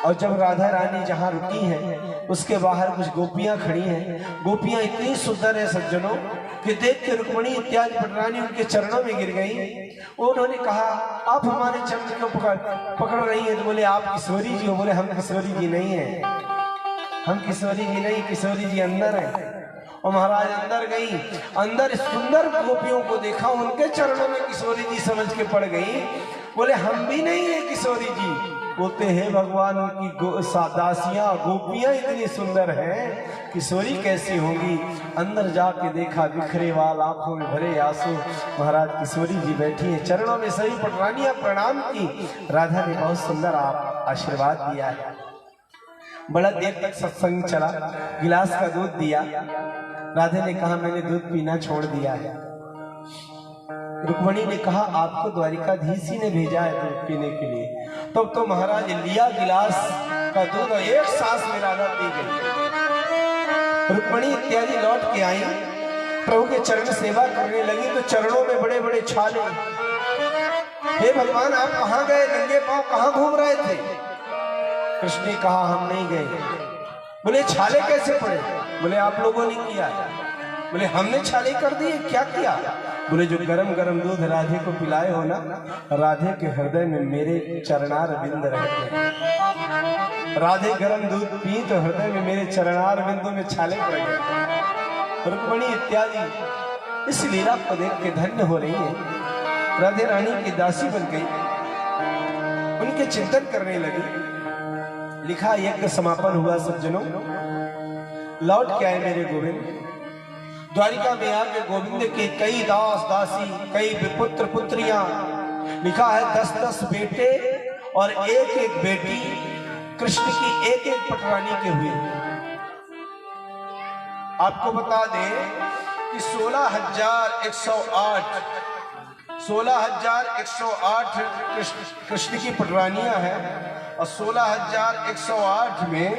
S2: और जब राधा रानी जहाँ रुकी हैं उसके बाहर कुछ गोपियां खड़ी हैं। गोपियां इतनी सुंदर है सज्जनों कि देख के रुक्मणी इत्यादि पटरानी उनके चरणों में गिर गई। उन्होंने कहा आप हमारे चरण को पकड़ रही हैं। तो बोले आप किशोरी जी हो। बोले हम किशोरी जी नहीं है, हम किशोरी जी नहीं, किशोरी जी अंदर है। और महाराज अंदर गई, अंदर सुंदर गोपियों को देखा, उनके चरणों में किशोरी जी समझ के पड़ गई। बोले हम भी नहीं है किशोरी जी। बोलते हैं भगवान उनकी दासियां गोपियां इतनी सुंदर हैं, किशोरी कैसी होंगी। अंदर जाके देखा बिखरे वाल आंखों में भरे आंसू। महाराज किशोरी जी बैठी है चरणों में। सभी पटरानियां प्रणाम की। राधा ने बहुत सुंदर आशीर्वाद दिया है। बड़ा देर तक सत्संग चला। गिलास का दूध दिया। राधे ने कहा मैंने दूध पीना छोड़ दिया है। रुक्मणी ने कहा आपको द्वारिकाधीश ही ने भेजा है दूध पीने के लिए। तब तो महाराज लिया गिलास का दूध और एक सांस में राधा पी गई। रुक्मणी इत्यादि लौट के आई, प्रभु के चरण सेवा करने लगी तो चरणों में बड़े बड़े छाले। हे भगवान, आप कहाँ गए? नंगे पांव कहाँ घूम रहे थे? कृष्ण ने कहा, हम नहीं गए। बोले छाले कैसे पड़े? बोले आप लोगों ने किया। बोले हमने छाले कर दिए, क्या किया? बोले जो गरम गरम दूध राधे को पिलाए हो ना, राधे के हृदय में मेरे चरणार बिंद रहते हैं। राधे गरम दूध पी तो हृदय में मेरे चरणार बिंदु में छाले पड़ गए। रुक्मणी इत्यादि इस लीला को देख के धन्य हो रही है, राधे रानी की दासी बन गई, उनके चिंतन करने लगी। लिखा यज्ञ समापन हुआ सज्जनों, लौट के आए मेरे गोविंद। द्वारिका में आके गोविंद के कई दास दासी, कई पुत्र पुत्रियां, लिखा है 10-10 बेटे और एक बेटी कृष्ण की एक पटरानी के हुए। आपको बता दें कि 16,108 कृष्ण की पटरानियां हैं और 16,108 में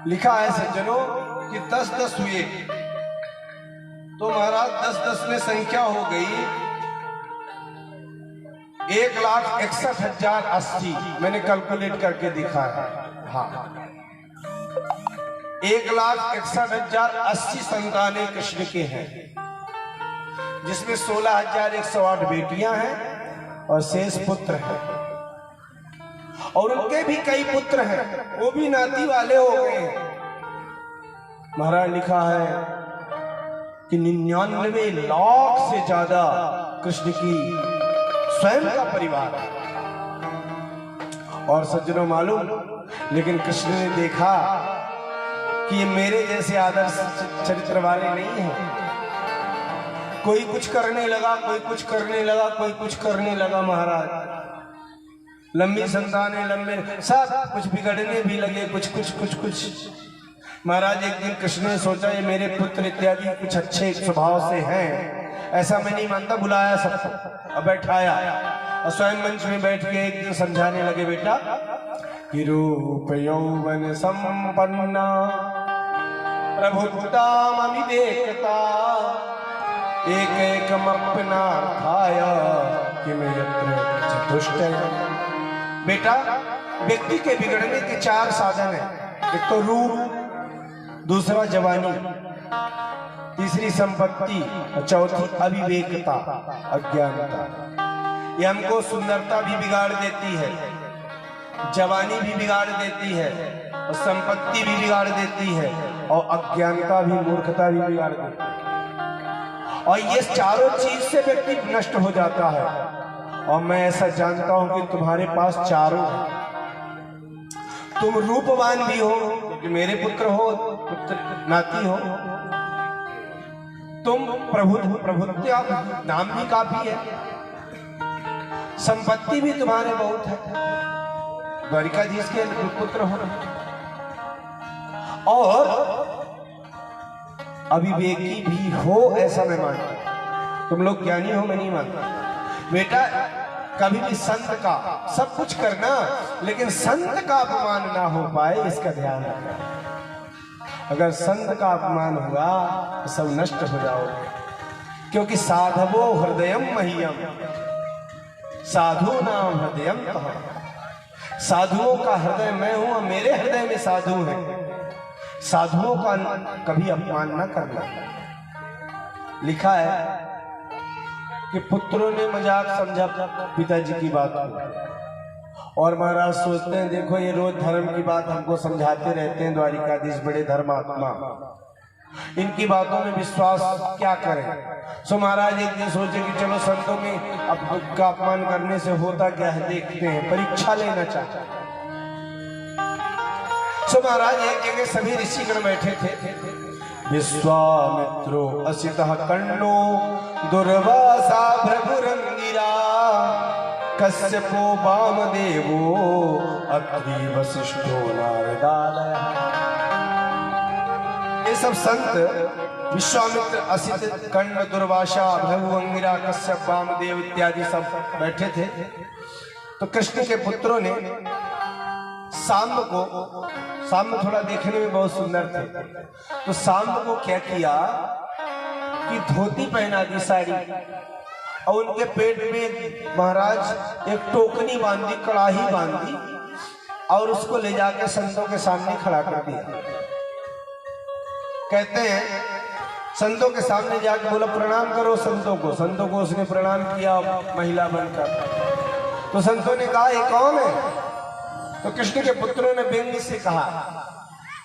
S2: लिखा है सज्जनों कि 10-10 हुए तो महाराज 10-10 में संख्या हो गई 1,61,080। मैंने कैलकुलेट करके दिखा है। हाँ, 1,61,080 संतानें कृष्ण के हैं, जिसमें 16,108 बेटियां हैं और शेष पुत्र हैं। और उनके भी कई पुत्र हैं, वो भी नाती वाले हो गए हैं। महाराज लिखा है कि 99 लाख से ज्यादा कृष्ण की स्वयं का परिवार है। और सज्जनों मालूम, लेकिन कृष्ण ने देखा कि ये मेरे जैसे आदर्श चरित्र वाले नहीं हैं। कोई कुछ करने लगा, कोई कुछ करने लगा, कोई कुछ करने लगा। महाराज लंबी संतानें, लंबे सब कुछ बिगड़ने भी लगे, कुछ। महाराज एक दिन कृष्ण ने सोचा ये मेरे पुत्र इत्यादि कुछ अच्छे स्वभाव से हैं, ऐसा मैं नहीं मानता। बुलाया सबको और बैठाया और स्वयं मंच में बैठ के एक दिन समझाने लगे, बेटा कि रूप यौवन संपन्ना प्रभुतामविवेकता एकैकमप्यनार्थाय किमयत्र चतुष्टय। बेटा, व्यक्ति के बिगड़ने के 4 साधन हैं। एक तो रूप, दूसरा जवानी, तीसरी संपत्ति और चौथी अविवेकता, अज्ञानता। ये हमको सुंदरता भी बिगाड़ देती है, जवानी भी बिगाड़ देती है और संपत्ति भी बिगाड़ देती है और अज्ञानता भी, मूर्खता भी बिगाड़ देती है। और ये चारों चीज से व्यक्ति नष्ट हो जाता है। और मैं ऐसा जानता हूं कि तुम्हारे पास चारों हैं। तुम रूपवान भी हो क्योंकि मेरे पुत्र हो, पुत्र नाती हो। तुम प्रभुत्या नाम भी काफी है, संपत्ति भी तुम्हारे बहुत है, द्वारिकाधीश के पुत्र हो, और अविवेकी भी हो, ऐसा मैं मानता हूं। तुम लोग ज्ञानी हो, मैं नहीं मानता। बेटा, कभी भी संत का सब कुछ करना, लेकिन संत का अपमान ना हो पाए, इसका ध्यान रखना। अगर संत का अपमान हुआ तो सब नष्ट हो जाओगे। क्योंकि साधवो हृदयम मह्यम, साधु नाम हृदयम कहा। साधुओं का हृदय मैं हूं और मेरे हृदय में साधु हैं। साधुओं का कभी अपमान न करना। लिखा है कि पुत्रों ने मजाक समझा पिताजी की बात को, और महाराज सोचते हैं देखो ये रोज धर्म की बात हमको समझाते रहते हैं द्वारिकाधीश, बड़े धर्मात्मा, इनकी बातों में विश्वास क्या करें। सो महाराज एक दिन सोचे कि चलो संतों में अब का अपमान करने से होता क्या है देखते हैं, परीक्षा लेना चाहते हैं। सो महाराज एक जगह सभी ऋषिगण बैठे थे। विश्वामित्रो असितः कर्णो दुर्वासा भृगुरंगिरा कश्यपो वामदेवो अत्रि वसिष्ठो नारदालय। ये सब संत विश्वामित्र, असित, कर्ण, दुर्वासा, भृगु, अंगिरा, कश्यप, वामदेव इत्यादि सब बैठे थे। तो कृष्ण के पुत्रों ने शाम को साम्ब थोड़ा देखने में बहुत सुंदर थे। तो साम्ब को क्या किया कि धोती पहना दी साड़ी, और उनके पेट में महाराज एक टोकनी बांधी, कड़ाही बांधी, और उसको ले जाके संतों के सामने खड़ा कर दिया। कहते हैं संतों के सामने जाके बोला प्रणाम करो संतों को। संतों को उसने प्रणाम किया महिला बनकर। तो संतों ने कहा ये कौन है? तो कृष्ण के पुत्रों ने व्यंग से कहा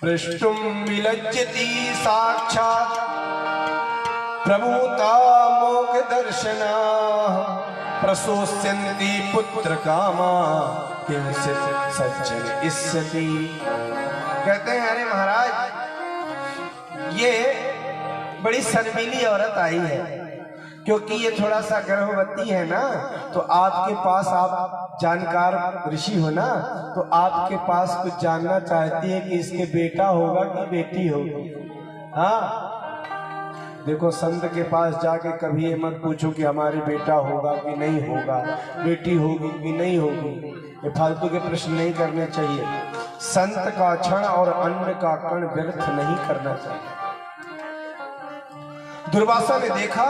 S2: पृष्ठुम विलज्जति साक्षात प्रभुता मोक्ष दर्शना प्रसोस्यन्ति पुत्र कामा किंचित सज्जन इस्सति। कहते हैं अरे महाराज ये बड़ी शर्मीली औरत आई है, क्योंकि ये थोड़ा सा गर्भवती है ना, तो आपके पास, आप जानकार ऋषि हो ना, तो आपके पास कुछ जानना चाहती है कि इसके बेटा होगा कि बेटी होगी। हाँ देखो, संत के पास जाके कभी ये मत पूछो कि हमारे बेटा होगा कि नहीं होगा, बेटी होगी कि नहीं होगी। ये फालतू के प्रश्न नहीं करने चाहिए। संत का क्षण और अन्न का कण व्यर्थ नहीं करना चाहिए। दुर्वासा ने देखा,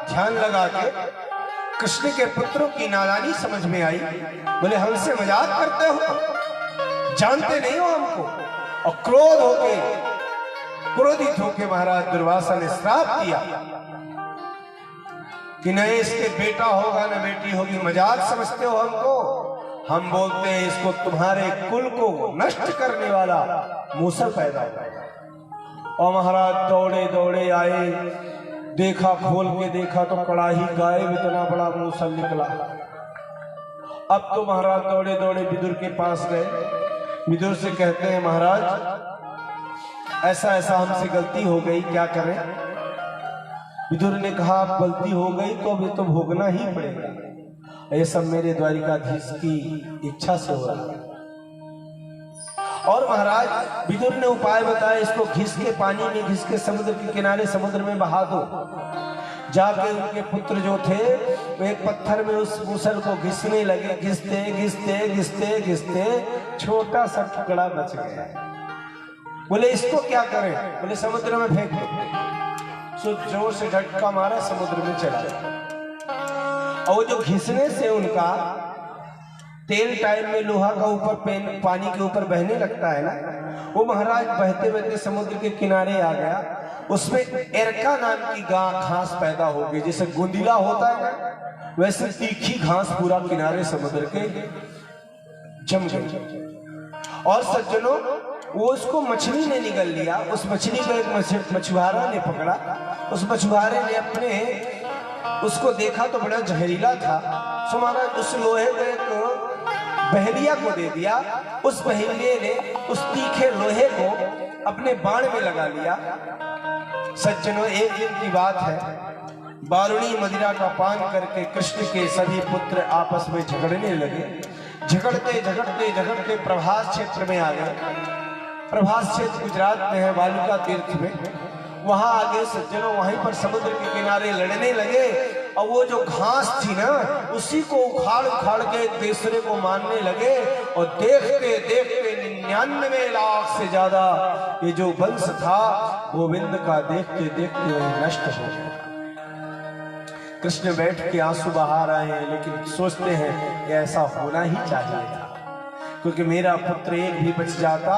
S2: ध्यान लगा के कृष्ण के पुत्रों की नादानी समझ में आई। बोले हमसे मजाक करते हो, जानते नहीं हो हमको। और क्रोधित होके महाराज दुर्वासा ने श्राप दिया कि न इसके बेटा होगा न बेटी होगी। मजाक समझते हो हमको? हम बोलते हैं इसको तुम्हारे कुल को नष्ट करने वाला मूसल पैदा हुआ। और महाराज दौड़े दौड़े आए, देखा, खोल के देखा तो कड़ाही गायब, इतना बड़ा मूसल निकला। अब तो महाराज दौड़े दौड़े विदुर के पास गए। विदुर से कहते हैं महाराज ऐसा ऐसा हमसे गलती हो गई, क्या करें? विदुर ने कहा अब गलती हो गई तो अभी तो भोगना ही पड़ेगा। ये सब मेरे द्वारिकाधीश की इच्छा से हो रहा है। और महाराज विदुर ने उपाय बताया, इसको घिस के पानी में घिस के समुद्र के किनारे समुद्र में बहा दो। जाके उनके पुत्र जो थे वो एक पत्थर में उस मूसल को घिसने लगे। घिसते घिसते घिसते घिसते छोटा सा टुकड़ा बच गया। बोले इसको क्या करें? बोले समुद्र में फेंक दो। सो जोर से झटका मारा, समुद्र में चला गया। और जो घिसने से उनका तेल टाइम में लोहा का ऊपर पानी के ऊपर बहने लगता है ना, वो महाराज बहते बहते समुद्र के किनारे आ गया। उसमें एरका नाम की घास पैदा हो गई। जैसे गुंदिला होता है ना, वैसे तीखी घास पूरा किनारे समुद्र के जम गई। और सज्जनों वो उसको मछली ने निगल लिया। उस मछली को एक मछुआरा ने पकड़ा। उस मछुआरे ने अपने उसको देखा तो बड़ा जहरीला था। सो महाराज उस लोहे को एक बहेलिया को दे दिया। उस बहेलिये ने उस तीखे लोहे को अपने बाण में लगा लिया। सज्जनों एक दिन की बात है, बारुणी मदिरा का पान करके कृष्ण के सभी पुत्र आपस में झगड़ने लगे। झगड़ते झगड़ते झगड़ते प्रभास क्षेत्र में आ गए। प्रभास क्षेत्र गुजरात में है, बालुका तीर्थ में। वहां आगे सज्जनों वहीं पर समुद्र के किनारे लड़ने लगे। और वो जो घास थी ना, उसी को उखाड़ उखाड़ के एक दूसरे को मारने लगे। और देखते देखते 99 लाख से ज्यादा ये जो वंश था गोविंद का देखते देखते नष्ट हो गया। कृष्ण बैठ के आंसू बहा रहे हैं, लेकिन सोचते हैं कि ऐसा होना ही चाहिए था, क्योंकि मेरा पुत्र एक भी बच जाता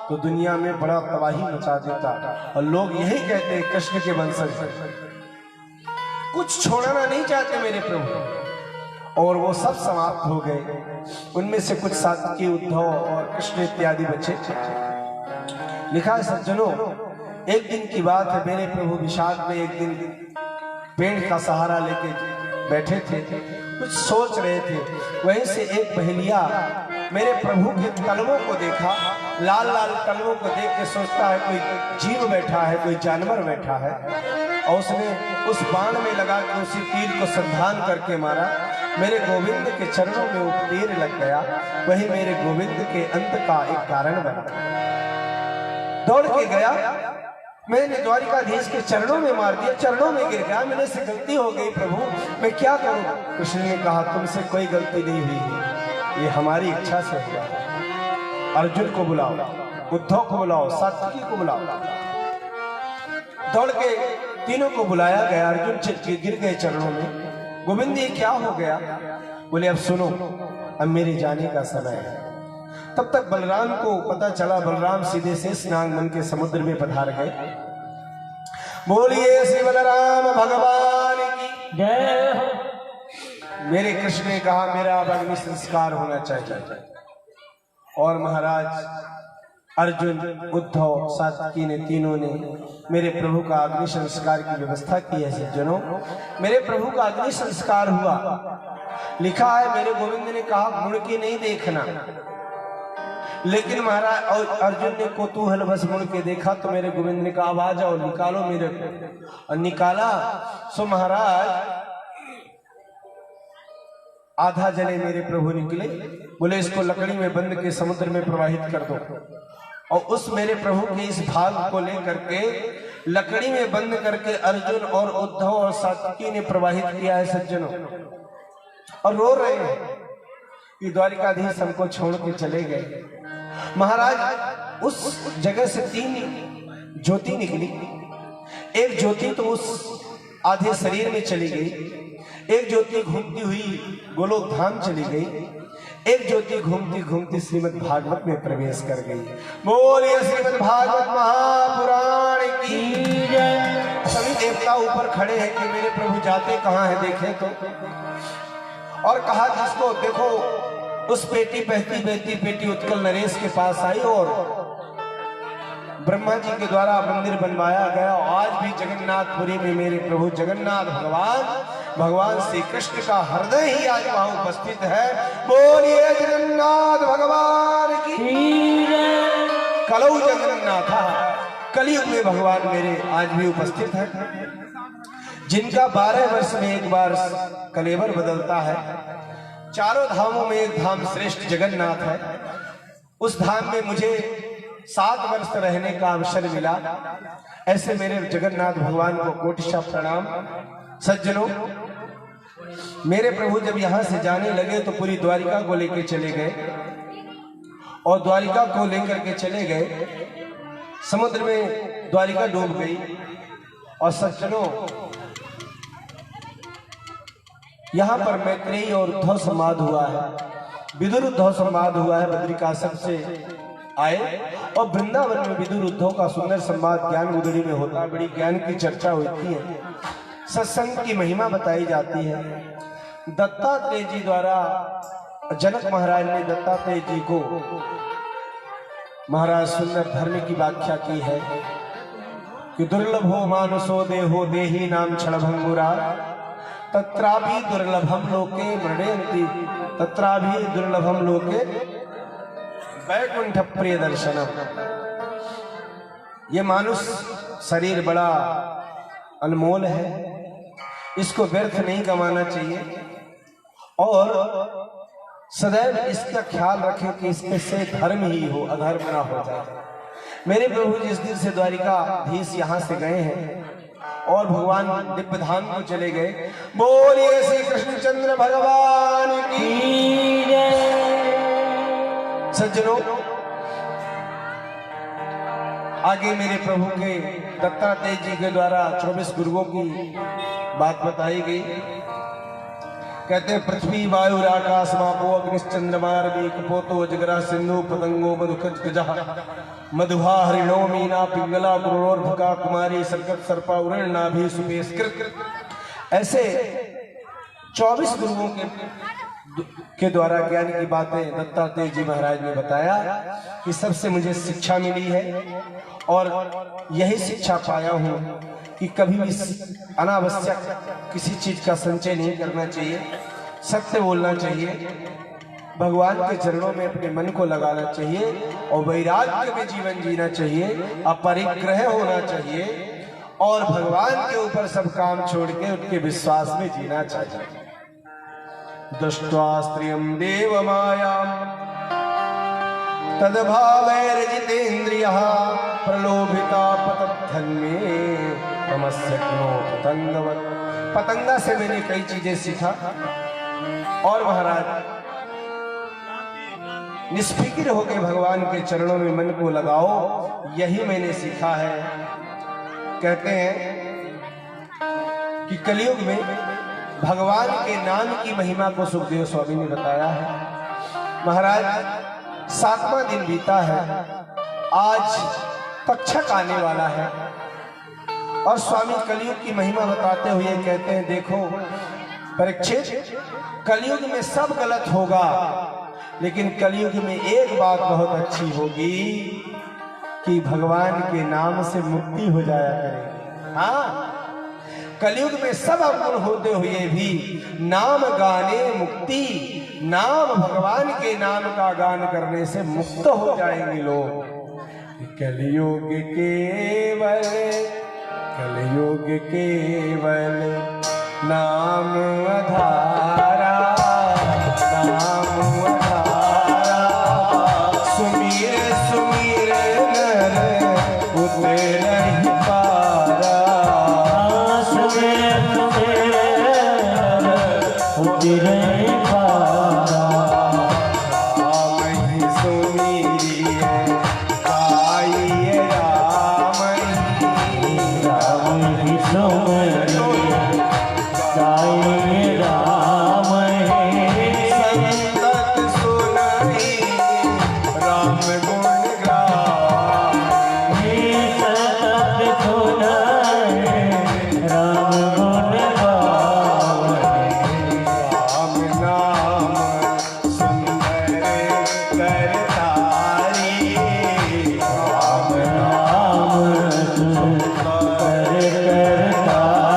S2: तो दुनिया में बड़ा तबाही मचा देता। और लोग यही कहते हैं कृष्ण के वंशज कुछ छोड़ना नहीं चाहते मेरे प्रभु। और वो सब समाप्त हो गए। उनमें से कुछ सात्विकी, उद्धव और कृष्ण इत्यादि बचे। लिखा है सज्जनों, एक दिन की बात है, मेरे प्रभु विषाद में एक दिन पेड़ का सहारा लेके बैठे थे, कुछ सोच रहे थे। वहीं से एक बहेलिया मेरे प्रभु के तलवों को देखा। लाल लाल तलवों को देख के सोचता है कोई जीव बैठा है, कोई जानवर बैठा है। और उसने उस बाण में लगा के उसी तीर को संधान करके मारा। मेरे गोविंद के चरणों में वो तीर लग गया। वही मेरे गोविंद के अंत का एक कारण बना। दौड़ के गया, मैंने द्वारिकाधीश के चरणों में मार दिया, चरणों में गिर गया। मेरे से गलती हो गई प्रभु, मैं क्या करूं? कृष्ण ने कहा तुमसे कोई गलती नहीं हुई, ये हमारी इच्छा से हुआ। अर्जुन को बुलाओ। उद्धव को बुलाओ, सात्विकी को बुलाओ। दौड़ के तीनों को बुलाया गया। अर्जुन गिर गए चरणों में। गोविंद ये क्या हो गया? बोले अब सुनो, अब मेरे जाने का समय है। तब तक बलराम को पता चला। बलराम सीधे से स्नान मन के समुद्र में पधार गए। बोलिए श्री बलराम भगवान की
S3: जय हो।
S2: मेरे कृष्ण ने कहा मेरा अब अग्नि संस्कार होना चाहिए। और महाराज अर्जुन, उद्धव, सात्विकी ने तीनों ने मेरे प्रभु का अग्नि संस्कार की व्यवस्था की है। सज्जनों, मेरे प्रभु का अग्नि संस्कार हुआ। लिखा है मेरे गोविंद ने कहा मुड़ के नहीं देखना। लेकिन महाराज और अर्जुन ने कौतूहल बस मुड़ के देखा तो मेरे गोविंद ने कहा आ जाओ, निकालो मेरे को। और निकाला सो महाराज आधा जले मेरे प्रभु निकले। बोले इसको लकड़ी में बंद के समुद्र में प्रवाहित कर दो। और उस मेरे प्रभु के इस भाग को लेकर के लकड़ी में बंद करके अर्जुन और उद्धव और सात्विकी ने प्रवाहित किया है सज्जनों। और रो रहे हैं कि द्वारिकाधीश हमको छोड़ के चले गए। महाराज उस जगह से 3 ज्योति निकली। एक ज्योति तो उस आधे शरीर में चली गई, एक ज्योति घूमती हुई गोलोक धाम चली गई, एक ज्योति घूमती घूमती श्रीमद् भागवत में प्रवेश कर गई। बोलिए श्रीमद् भागवत महापुराण की जय। सभी देवता ऊपर खड़े हैं कि मेरे प्रभु जाते कहाँ हैं देखें तो। और कहा जिसको देखो उस पेटी बहती बहती पेटी उत्कल नरेश के पास आई और ब्रह्मा जी के द्वारा मंदिर बनवाया गया। आज भी जगन्नाथपुरी में मेरे प्रभु जगन्नाथ भगवान श्री कृष्ण का हृदय ही आज वहां उपस्थित है। बोलिए जगन्नाथ भगवान की जय। कलौ जगन्नाथ, कलयुग में भगवान मेरे आज भी उपस्थित है। जिनका 12 वर्ष में एक बार कलेवर बदलता है। चारों धामों में एक धाम श्रेष्ठ जगन्नाथ है। उस धाम में मुझे 7 वर्ष रहने का अवसर मिला। ऐसे मेरे जगन्नाथ भगवान को कोटिशा प्रणाम। सज्जनों, मेरे प्रभु जब यहां से जाने लगे तो पूरी द्वारिका को लेकर चले गए। और द्वारिका को लेकर के चले गए, समुद्र में द्वारिका डूब गई। और सज्जनों, यहां पर मैत्रेयी और उद्धव संवाद हुआ है, विदुर उद्धव संवाद हुआ है। बद्रिकाश्यप से आए और वृंदावन में विदुर उद्धव का सुंदर संवाद ज्ञान उदड़ी में होता है। बड़ी ज्ञान की चर्चा होती है, सत्संग की महिमा बताई जाती है। दत्तात्रेय जी द्वारा जनक महाराज ने दत्तात्रेय जी को महाराज सुंदर धर्म की व्याख्या की है कि दुर्लभो मानसो देहो देही नाम क्षणभंगुरा तत्राभि दुर्लभम लोके मृणयन्ति तत्राभि दुर्लभम लोके वैकुंठ प्रिय दर्शनम। ये मानुष शरीर बड़ा अनमोल है, इसको व्यर्थ नहीं गंवाना चाहिए और सदैव इसका ख्याल रखें कि इसमें से धर्म ही हो, अधर्म ना हो जाए। मेरे प्रभु जिस दिन से द्वारिकाधीश यहाँ से गए हैं और भगवान दिव्य धाम को चले गए। बोलिए श्री कृष्णचंद्र भगवान की जय। सज्जनों, आगे मेरे प्रभु के दत्तात्रेय जी के द्वारा 24 गुरुओं की बात बताई गई। कहते हैं पृथ्वी वायु आकाश मापो अग्निश्चंद्रमा रवि कपोतो जगरा सिंधु पतंगो मधुकच गजः मधुहा हरिणो मीना पिंगला गुरोर्भका कुमारी सरकत सर्पा उरण नाभि सुपेस्कृत। ऐसे 24 गुरुओं के द्वारा ज्ञान की बातें दत्तात्रेय जी महाराज ने बताया कि सबसे मुझे शिक्षा मिली है और यही शिक्षा पाया हूं कि कभी भी अनावश्यक किसी चीज का संचय नहीं करना चाहिए, सत्य बोलना चाहिए, भगवान के चरणों में अपने मन को लगाना चाहिए और वैराग्य में जीवन जीना चाहिए, अपरिग्रह होना चाहिए और भगवान के ऊपर सब काम छोड़ के उनके विश्वास में जीना चाहिए। दृष्ट्वा स्त्रियं देवमायां तद्भावैर्जितेन्द्रियः प्रलोभिता पतद्धन्मे तमस्यग्नो पतंगवत्। पतंगा से मैंने कई चीजें सीखा। और महाराज निष्फिक्र होकर भगवान के चरणों में मन को लगाओ, यही मैंने सीखा है। कहते हैं कि कलयुग में भगवान के नाम की महिमा को सुखदेव स्वामी ने बताया है। महाराज 7वां दिन बीता है, आज तक्षक आने वाला है और स्वामी कलयुग की महिमा बताते हुए कहते हैं, देखो परीक्षित, कलयुग में सब गलत होगा, लेकिन कलयुग में एक बात बहुत अच्छी होगी कि भगवान के नाम से मुक्ति हो जाया करेगी। हाँ, कलयुग में सब अवगुण होते हुए भी नाम गाने मुक्ति, नाम भगवान के नाम का गान करने से मुक्त हो जाएंगे लोग। कलयुग केवल, कलयुग केवल नाम आधारा, नाम आधारा, सुमीर सुमीर नर उतर नहीं पारा,
S3: सुमेर सुमेर उतर नहीं पारा,
S2: राम ही सुमीरिए गाइए राम ही,
S3: राम ही सुमेरिए गाइए राम ही,
S2: संतत सुनाई राम गुण गाए,
S3: सतत सुनाए राम गुण गाए,
S2: राम नाम सुंदर करतारी, राम
S3: नाम सुंदर करतारी,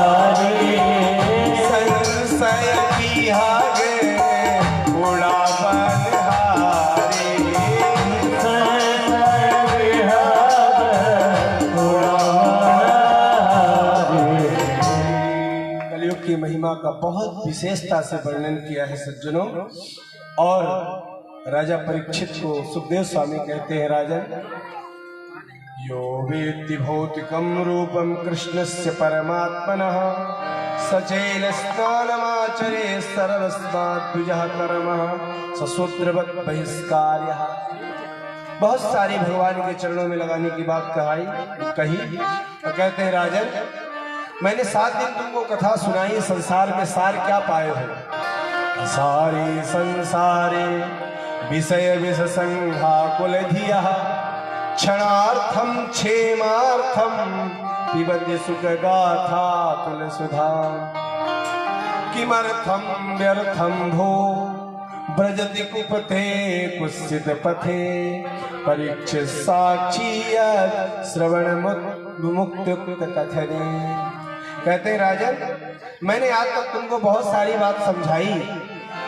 S2: संशय बिहागे उड़ा बलहारी, कलयुग की महिमा का बहुत विशेषता से वर्णन किया है सज्जनों। और राजा परीक्षित को सुखदेव स्वामी कहते हैं, राजन यो वेत्ति भौतिकम रूपम कृष्णस्य परमात्मनः सचैल स्नानमाचरे सर्वस्मात् द्विजः कर्मः सशूद्रवत् बहिष्कार्यः। बहुत सारी भगवान के चरणों में लगाने की बात कही तो कहते हैं, राजन मैंने 7 दिन तुमको कथा सुनाई, संसार में सार क्या पाए हो? सारे संसारे विषय विष संघाकुल धियः क्षणार्थम क्षेमार्थम पिबति सुख गाथा तुल सुधा, किमर्थम व्यर्थम भो ब्रजति कुपथे कुत्सित पथे, परीक्षित साक्षी श्रवण मुक्त कथने। कहते हैं, राजन मैंने आज तक तुमको बहुत सारी बात समझाई,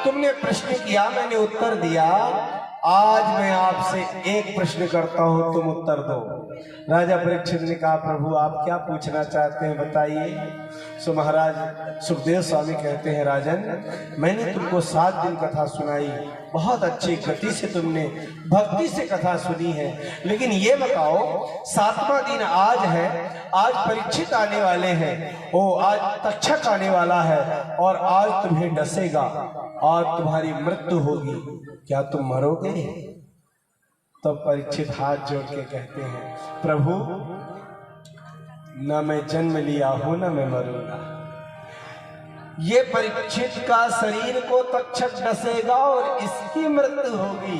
S2: तुमने प्रश्न किया मैंने उत्तर दिया, आज मैं आपसे एक प्रश्न करता हूं, तुम उत्तर दो। राजा परीक्षित ने कहा, प्रभु आप क्या पूछना चाहते हैं बताइए। सो महाराज सुखदेव स्वामी कहते हैं, राजन मैंने तुमको 7 दिन कथा सुनाई, बहुत अच्छी गति से तुमने भक्ति से कथा सुनी है, लेकिन ये बताओ 7वां दिन आज है, आज परीक्षित आने वाले हैं, आज तक्षक आने वाला है और आज तुम्हें डसेगा, आज तुम्हारी मृत्यु होगी, क्या तुम मरोगे? तब परीक्षित हाथ जोड़ के कहते हैं, प्रभु न मैं जन्म लिया हूं न मैं मरूंगा। ये परीक्षित का शरीर को तक्षक डसेगा और इसकी मृत्यु होगी।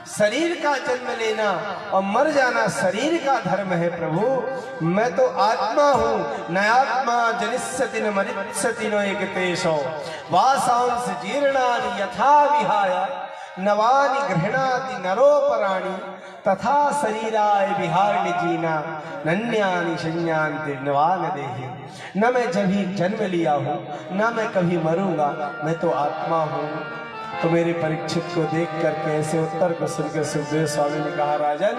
S2: शरीर का जन्म लेना और मर जाना शरीर का धर्म है प्रभु, मैं तो आत्मा हूँ। न आत्मा जनिष्यति न मरिष्यति नो एकतेशो वासांस जीर्णानि यथा विहाय नवानि गृह्णाति नरोपराणि तथा शरीराय विहार जीना नन्यानि शन्यांति नवान देहि। न मैं जभी जन्म लिया हूँ न मैं कभी मरूंगा, मैं तो आत्मा हूँ। तो मेरे परीक्षित को देख करके ऐसे उत्तर को सुनकर सुखदेव स्वामी ने कहा, राजन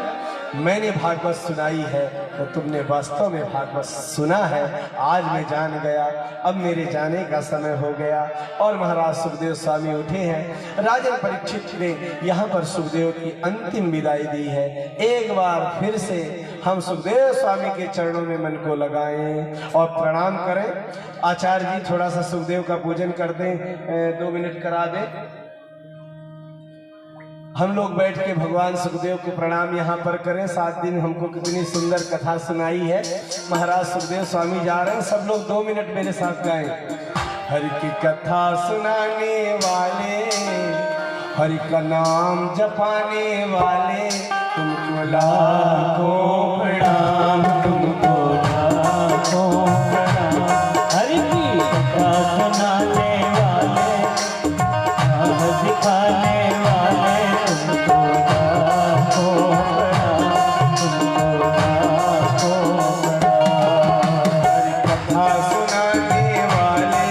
S2: मैंने भागवत सुनाई है तो तुमने वास्तव में भागवत सुना है, आज मैं जान गया, अब मेरे जाने का समय हो गया। और महाराज सुखदेव स्वामी उठे हैं। राजन परीक्षित ने यहाँ पर सुखदेव की अंतिम विदाई दी है। एक बार फिर से हम सुखदेव स्वामी के चरणों में मन को लगाएं और प्रणाम करें। आचार्य जी थोड़ा सा सुखदेव का पूजन कर दें, 2 मिनट करा दें। हम लोग बैठ के भगवान सुखदेव को प्रणाम यहाँ पर करें। 7 दिन हमको कितनी सुंदर कथा सुनाई है। महाराज सुखदेव स्वामी जा रहे हैं, सब लोग 2 मिनट मेरे साथ गाएं। हरि की कथा सुनाने वाले, हरि का नाम जपाने वाले, तुमको लाखों प्रणाम, तुमको लाखों प्रणाम।
S3: हरि की कथा सुनाने वाले, राह दिखाने वाले, तुमको लाखों प्रणाम, तुमको लाखों प्रणाम।
S2: हरि कथा सुनाने वाले,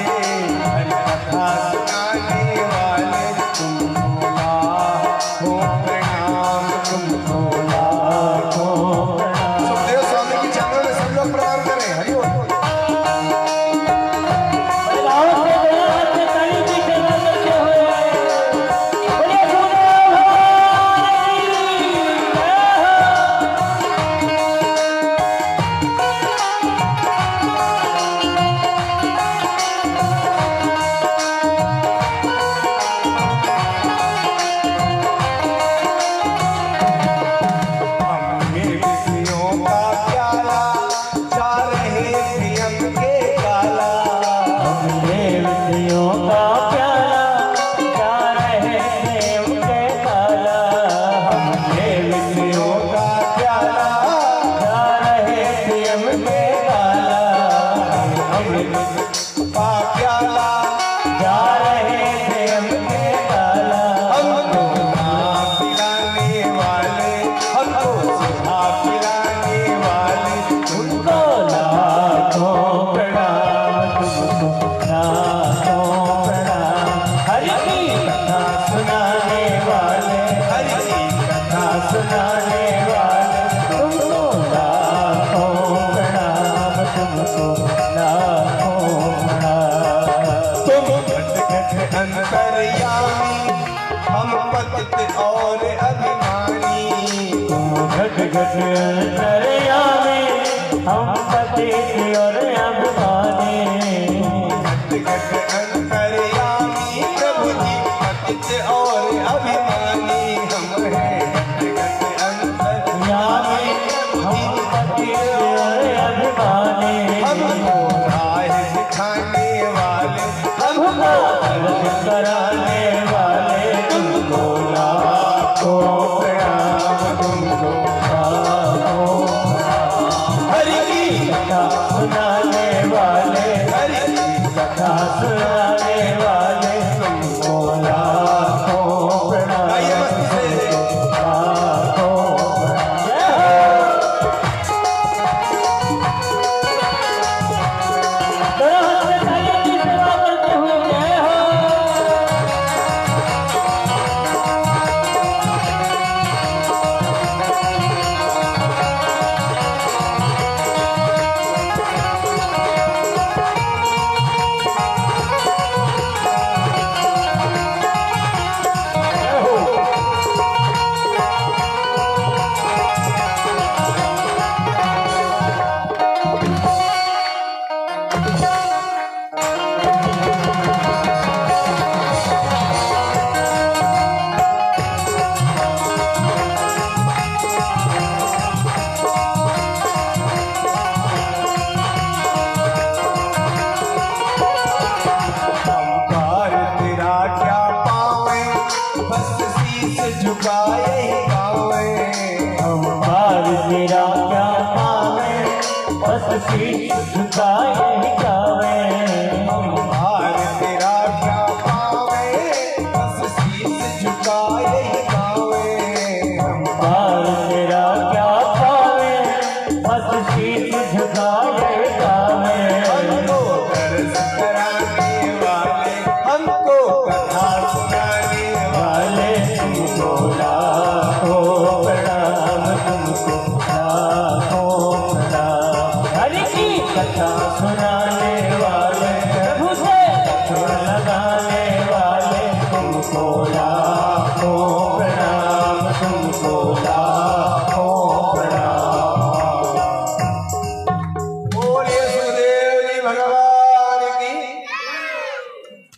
S2: हरि कथा सुनाने वाले, तुमको लाखों प्रणाम, तुमको लाखों प्रणाम। सुखदेव स्वामी की चरणों में सब लोग प्रणाम करें। हरि ओम।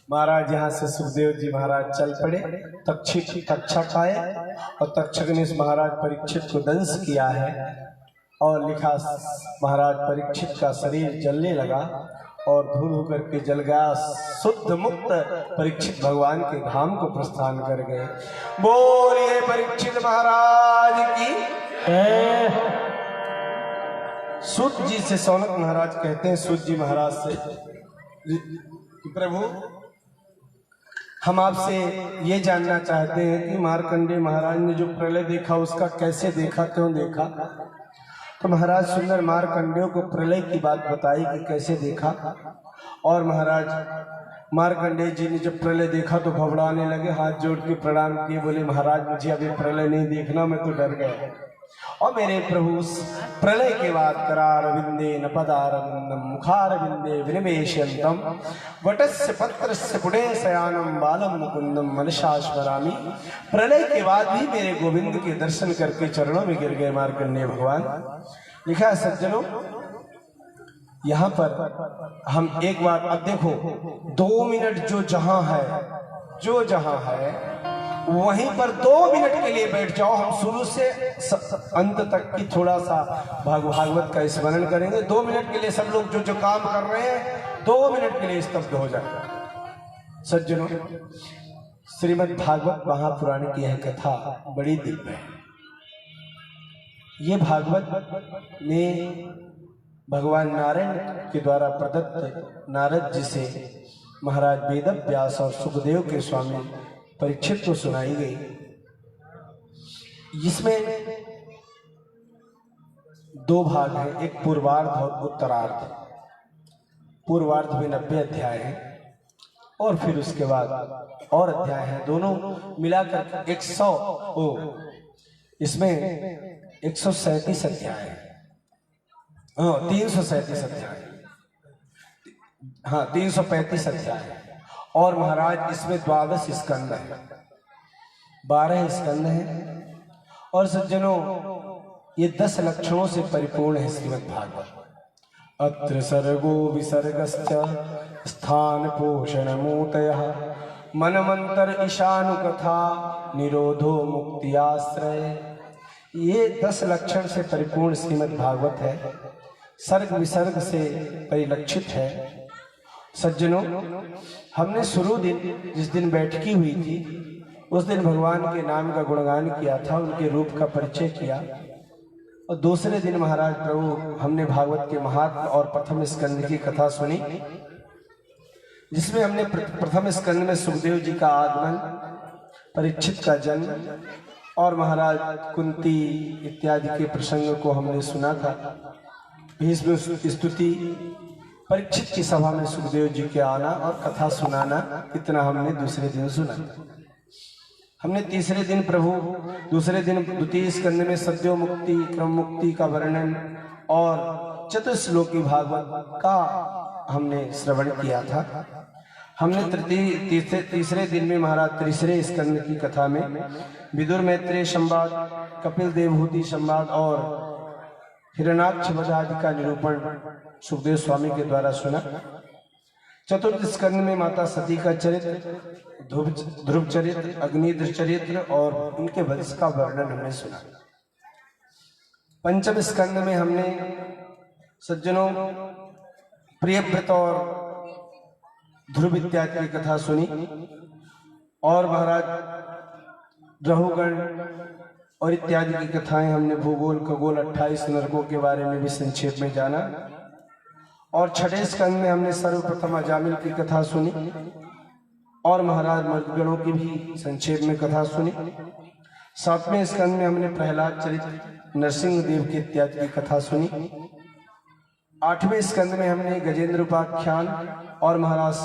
S2: महाराज यहाँ से सुखदेव जी महाराज चल पड़े। तक्षक आए और तक्षक ने इस महाराज परीक्षित को दंश किया है और लिखा महाराज परीक्षित का शरीर जलने लगा और धूल होकर के जल गया। शुद्ध मुक्त परीक्षित भगवान के धाम को प्रस्थान कर गए। बोलिए परीक्षित महाराज की। सूत जी से सौनक महाराज कहते हैं सूत जी महाराज से, प्रभु हम आपसे ये जानना चाहते हैं कि मार्कंडेय महाराज ने जो प्रलय देखा उसका कैसे देखा, क्यों देखा। तो महाराज सुंदर मार्कंडेय को प्रलय की बात बताई कि कैसे देखा। और महाराज मार्कंडेय जी ने जब प्रलय देखा तो घबराने लगे, हाथ जोड़ के प्रणाम किए, बोले महाराज मुझे अभी प्रलय नहीं देखना, मैं तो डर गया। और मेरे प्रभु प्रलय के बाद करारविंदे न पदारविंदम मुखारविंदे विनिवेशयन्तम वटस्य पत्रस्य पुटे शयानम बालम मुकुंदम मनसा स्मरामि। प्रलय के बाद भी मेरे गोविंद के दर्शन करके चरणों में गिर गए मार्कंडेय भगवान। लिखा है सज्जनों, यहाँ पर हम एक बार अब देखो, 2 मिनट जो जहां है वहीं पर 2 मिनट के लिए बैठ जाओ। हम शुरू से अंत तक की थोड़ा सा भागवत का स्मरण करेंगे। 2 मिनट के लिए सब लोग जो काम कर रहे हैं 2 मिनट के लिए स्तब्ध हो जाए। सज्जनों, श्रीमद् भागवत महापुराण की यह कथा बड़ी दिव्य है। ये भागवत में भगवान नारायण के द्वारा प्रदत्त नारद जी से महाराज वेद व्यास और सुखदेव के स्वामी परीक्षित को सुनाई गई। इसमें 2 भाग हैं, एक पूर्वार्ध और उत्तरार्ध। पूर्वार्ध में 90 अध्याय हैं और फिर उसके बाद और अध्याय हैं, दोनों मिलाकर 137 अध्याय हैं। 337 अध्याय, हाँ 335 अध्याय। और महाराज इसमें 12 स्कंद है, 12 स्कंद हैं। और सज्जनों, ये 10 लक्षणों से परिपूर्ण है श्रीमद् भागवत। अत्र सर्गो विसर्गश्च स्थान पोषण मूतयः मनमंतर ईशानुकथा निरोधो मुक्ति आश्रय। ये 10 लक्षण से परिपूर्ण श्रीमद् भागवत है, सर्ग विसर्ग से परिलक्षित है। सज्जनों, हमने शुरू दिन जिस दिन बैठकी हुई थी उस दिन भगवान के नाम का गुणगान किया था, उनके रूप का परिचय किया। और दूसरे दिन महाराज प्रभु हमने भागवत के महात्म और प्रथम स्कंद की कथा सुनी, जिसमें हमने प्रथम स्कंद में सुखदेव जी का आगमन, परीक्षित का जन्म और महाराज कुंती इत्यादि के प्रसंग को हमने सुना था। भीष्म स्तुति, परीक्षित की सभा में सुखदेव जी के आना और कथा सुनाना, इतना हमने दूसरे दिन सुना। हमने तीसरे दिन प्रभु दूसरे दिन द्वितीय स्कंद में सद्यो मुक्ति क्रम मुक्ति का वर्णन और चतुश्लोकी भागवत का हमने श्रवण किया था। हमने तीसरे दिन में महाराज तीसरे स्कंद की कथा में विदुर मैत्रेय संवाद, कपिल देवहूति संवाद और हिरण्याक्ष वध आदि का निरूपण सुखदेव स्वामी के द्वारा सुना। चतुर्थ स्कंद में माता सती का चरित्र, ध्रुव चरित्र, अग्निद्र चरित्र और उनके वंश का वर्णन हमने सुना। पंचम स्कंद में हमने सज्जनों प्रियव्रत और ध्रुव इत्यादि की कथा सुनी और महाराज रहुगण और इत्यादि की कथाएं हमने भूगोल खगोल 28 नरकों के बारे में भी संक्षेप में जाना। और छठे स्कंद में हमने सर्वप्रथम अजामिल की कथा सुनी और महाराज मर्दगणों की भी संक्षेप में कथा सुनी। सातवें स्कंद में हमने प्रहलाद चरित्र, नरसिंह देव की इत्यादि की कथा सुनी। आठवें स्कंद में हमने गजेंद्र उपाख्यान और महाराज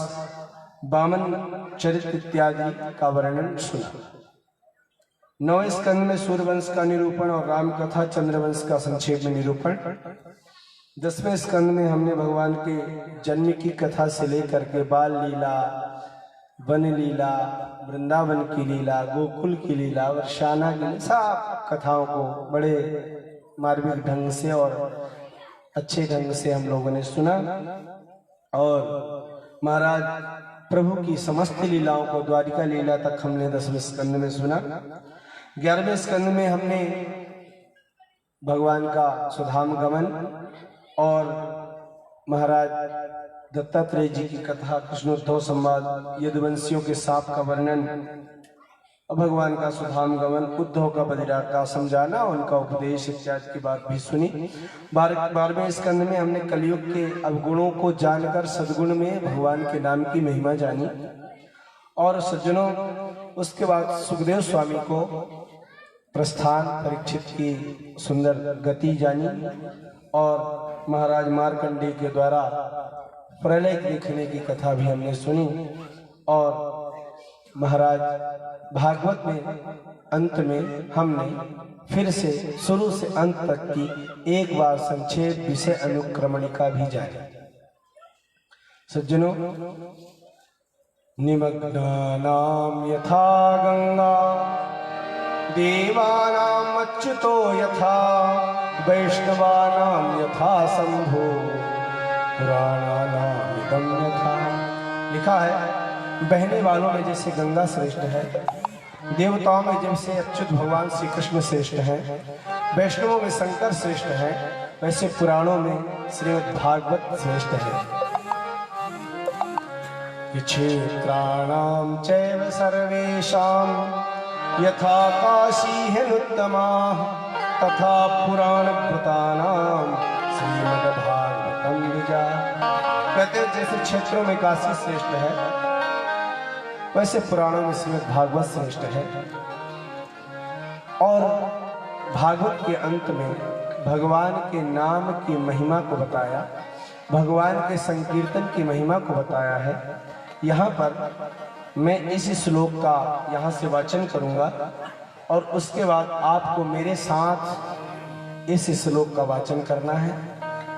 S2: वामन चरित्र इत्यादि का वर्णन सुना। 9वें स्कंद में सूर्यवंश का निरूपण और राम कथा चंद्रवंश का संक्षेप में निरूपण। 10वें स्कंद में हमने भगवान के जन्म की कथा से लेकर के बाल लीला, वन लीला, वृंदावन की लीला, गोकुल की लीला, वर्षाना की सब कथाओं को बड़े मार्मिक ढंग से और अच्छे ढंग से हम लोगों ने सुना। और महाराज प्रभु की समस्त लीलाओं को द्वारिका लीला तक हमने 10वें स्कंद में सुना। 11वें स्कंद में हमने भगवान का सुधाम गमन और महाराज दत्तात्रेय जी की कथा, कृष्णोद्धव संवाद, यदुवंशियों के साप का वर्णन, भगवान का सुधाम गमन, उद्धव का बद्रीनाथ का समझाना, उनका उपदेश इत्यादि की बात भी सुनी। 12वें स्कंद में हमने कलयुग के अवगुणों को जानकर सद्गुण में भगवान के नाम की महिमा जानी। और सज्जनों, उसके बाद सुखदेव स्वामी को प्रस्थान परीक्षित की सुंदर गति जानी और महाराज मार्कंडेय के द्वारा प्रलय देखने की कथा भी हमने सुनी। और महाराज भागवत में अंत में हमने फिर से शुरू से अंत तक की एक बार संक्षेप विषय अनुक्रमणिका भी जारी। सज्जनों, निमग्नानां यथा गंगा देवानां अच्युतो यथा वैष्णवानां यथा शंभो पुराणानां इदं यथा। लिखा है, बहने वालों में जैसे गंगा श्रेष्ठ है, देवताओं में जैसे अच्युत भगवान श्री कृष्ण श्रेष्ठ हैं, वैष्णवों में शंकर श्रेष्ठ हैं, वैसे पुराणों में श्रीमद् भागवत श्रेष्ठ है। क्षेत्राणां चैव सर्वेषां यथा काशी ह्यनुत्तमा तथा पुराणभृतानां श्रीमद्भागवतं विजा। कहते जैसे क्षेत्रों में काशी श्रेष्ठ है, वैसे पुराणों में श्रीमद् भागवत श्रेष्ठ है। और भागवत के अंत में भगवान के नाम की महिमा को बताया, भगवान के संकीर्तन की महिमा को बताया है। यहाँ पर मैं इस श्लोक का यहाँ से वाचन करूँगा और उसके बाद आपको मेरे साथ इस श्लोक का वाचन करना है।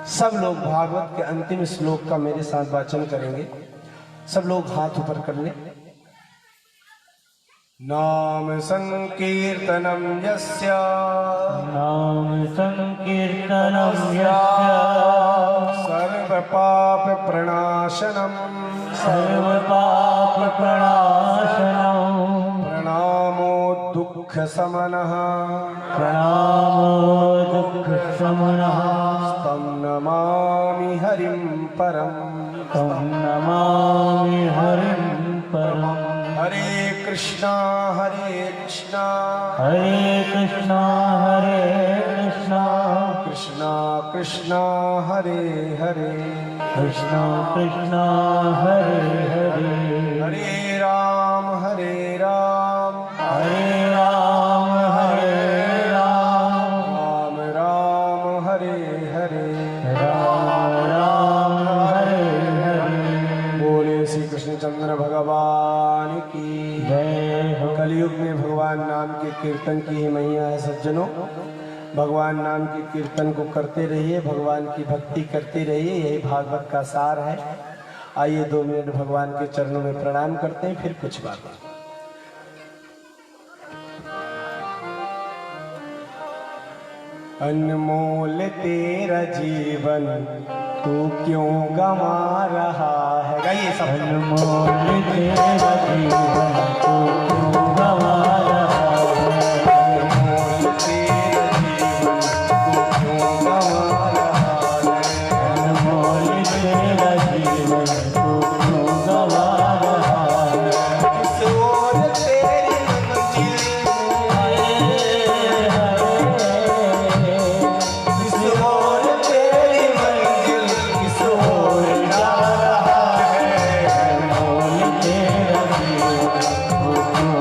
S2: सब लोग भागवत के अंतिम श्लोक का मेरे साथ वाचन करेंगे। सब लोग हाथ ऊपर कर लें। नाम संकीर्तनम यस्य
S3: नाम संकीर्तनम यस्य
S2: सर्व पाप प्रणाशनम
S3: सर्व पाप प्रणाशनम
S2: प्रणामो दुख समनः
S3: प्रणामो दुख समनः
S2: तं नमामि हरिं परम
S3: तं नमामि हरिं परम।
S2: हरे कृष्णा हरे कृष्णा
S3: हरे कृष्णा हरे कृष्णा
S2: कृष्णा कृष्णा हरे हरे
S3: कृष्णा कृष्णा हरे हरे
S2: हरे राम हरे राम
S3: हरे राम हरे राम
S2: राम राम हरे हरे
S3: राम राम हरे हरे।
S2: बोले श्री कृष्णचंद्र भगवान की
S3: जय हो।
S2: कलयुग में भगवान नाम के कीर्तन की ही महिमा है। सज्जनों, भगवान नाम के कीर्तन को करते रहिए, भगवान की भक्ति करते रहिए, यही भागवत का सार है। आइए 2 मिनट भगवान के चरणों में प्रणाम करते हैं, फिर कुछ बात। अनमोल तेरा जीवन तू क्यों गंवा रहा है। गाइए सब।
S3: अनमोल तेरा जीवन तू क्यों गंवा रहा है।
S2: अनमोल तेरा जीवन तू क्यों गंवा रहा है।
S3: अनमोल तेरा जीवन तू क्यों गंवा रहा है।
S2: किस ओर तेरी मंजिल किस ओर तेरी मंजिल किस ओर जा रहा है।
S3: अनमोल तेरा जीवन तू क्यों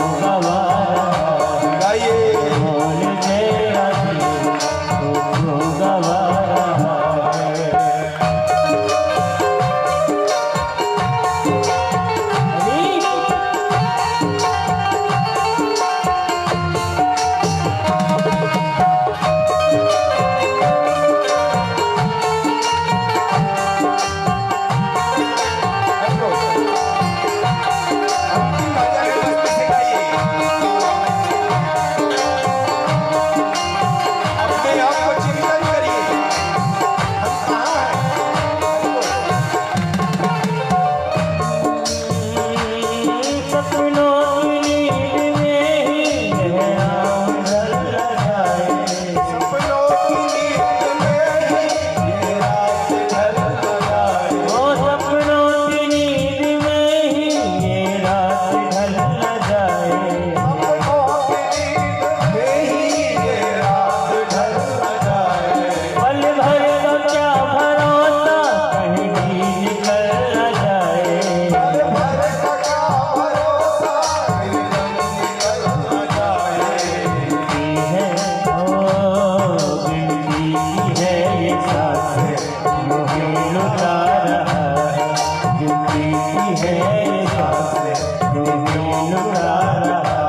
S3: है सांस यूं ही लुटा रहा।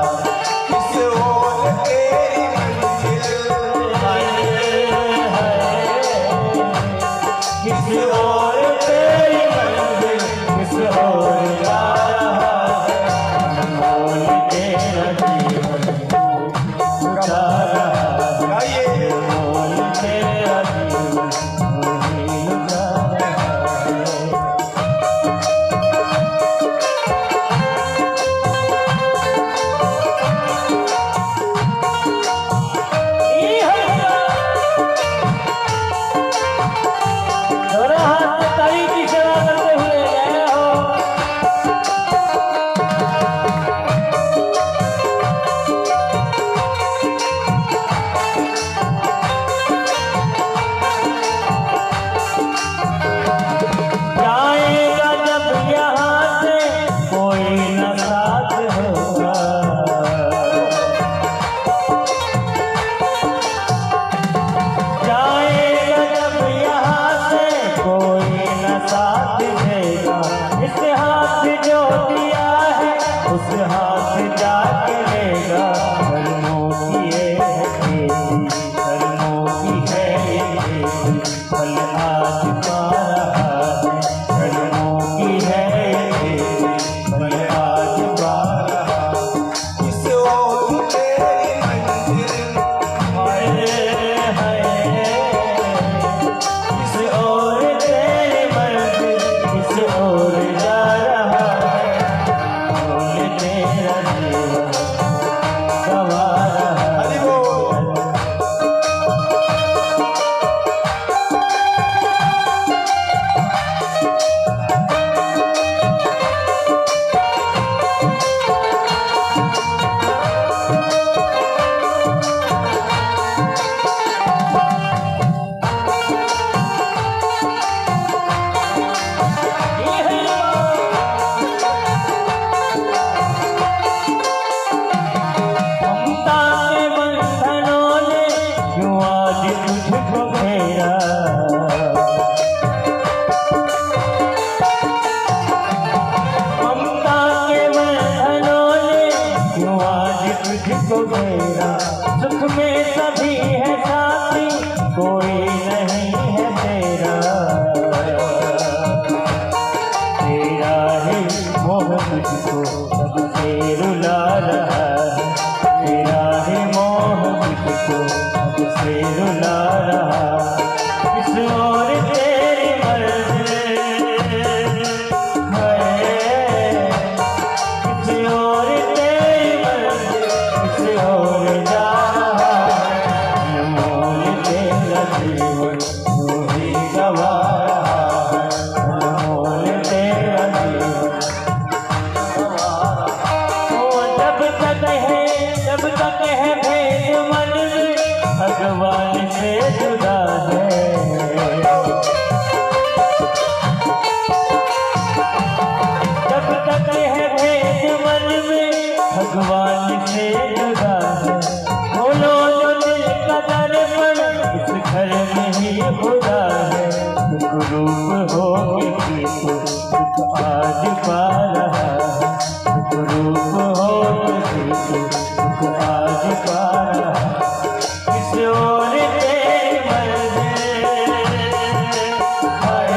S2: किस ओर तेरी मंजिल
S3: हाय हाय किस ओर तेरी मंजिल किस ओर जा रहा है। अनमोल तेरा जीवन लुटा रहा है।
S2: गाइए
S3: अनमोल तेरा जीवन यूं ही लुटा रहा है। दोनों हाथ में ताली की सेवा करते हुए जय हो। जाएगा जब यहाँ से कोई न साथ होगा। जाएगा जब यहाँ से कोई न साथ देगा। इस हाथ जो दिया है उस हाथ जाके लेगा। कर्मों की ये है खेती कर्मों की है ये खेती फल आज पा रहा है। कर्मों की है ये खेती फल आज पा रहा है।
S2: किस ओर तेरी मंजिल
S3: हाय हाय किस ओर तेरी मंजिल किस ओर जा रहा है। बोल तेरा जीवन गवा रहा है।
S2: हरि बोल।
S3: ममता के बंधनों ने क्यों आज तुझको घेरा। ममता के बंधनों ने क्यों आज तुझको घेरा। सुख में सभी है साथी कोई नहीं है तेरा। तेरा ही मोह तुझको सबसे रुला रहा है। तेरा ही मोह तुझको सबसे रुला रहा है। किस ओर तेरी मर्जी है किस ओर तेरी मर्जी किस ओर जा रहा है। अनमोल तेरा जीवन यूं ही गवा रहा है। अनमोल तेरा जीवन जब तक है भेद मन में भगवान से जुदा है। जब तक है भेद मन में भगवान से जुदा है। बोलो जो दिल का दर्पण इस घर में ही खुदा है। दुख रूप हो किसी को दुख आज पा रहा है। दुख रूप हो किसी को दुख आज पा रहा है। किस ओर तेरी मर्जी हाय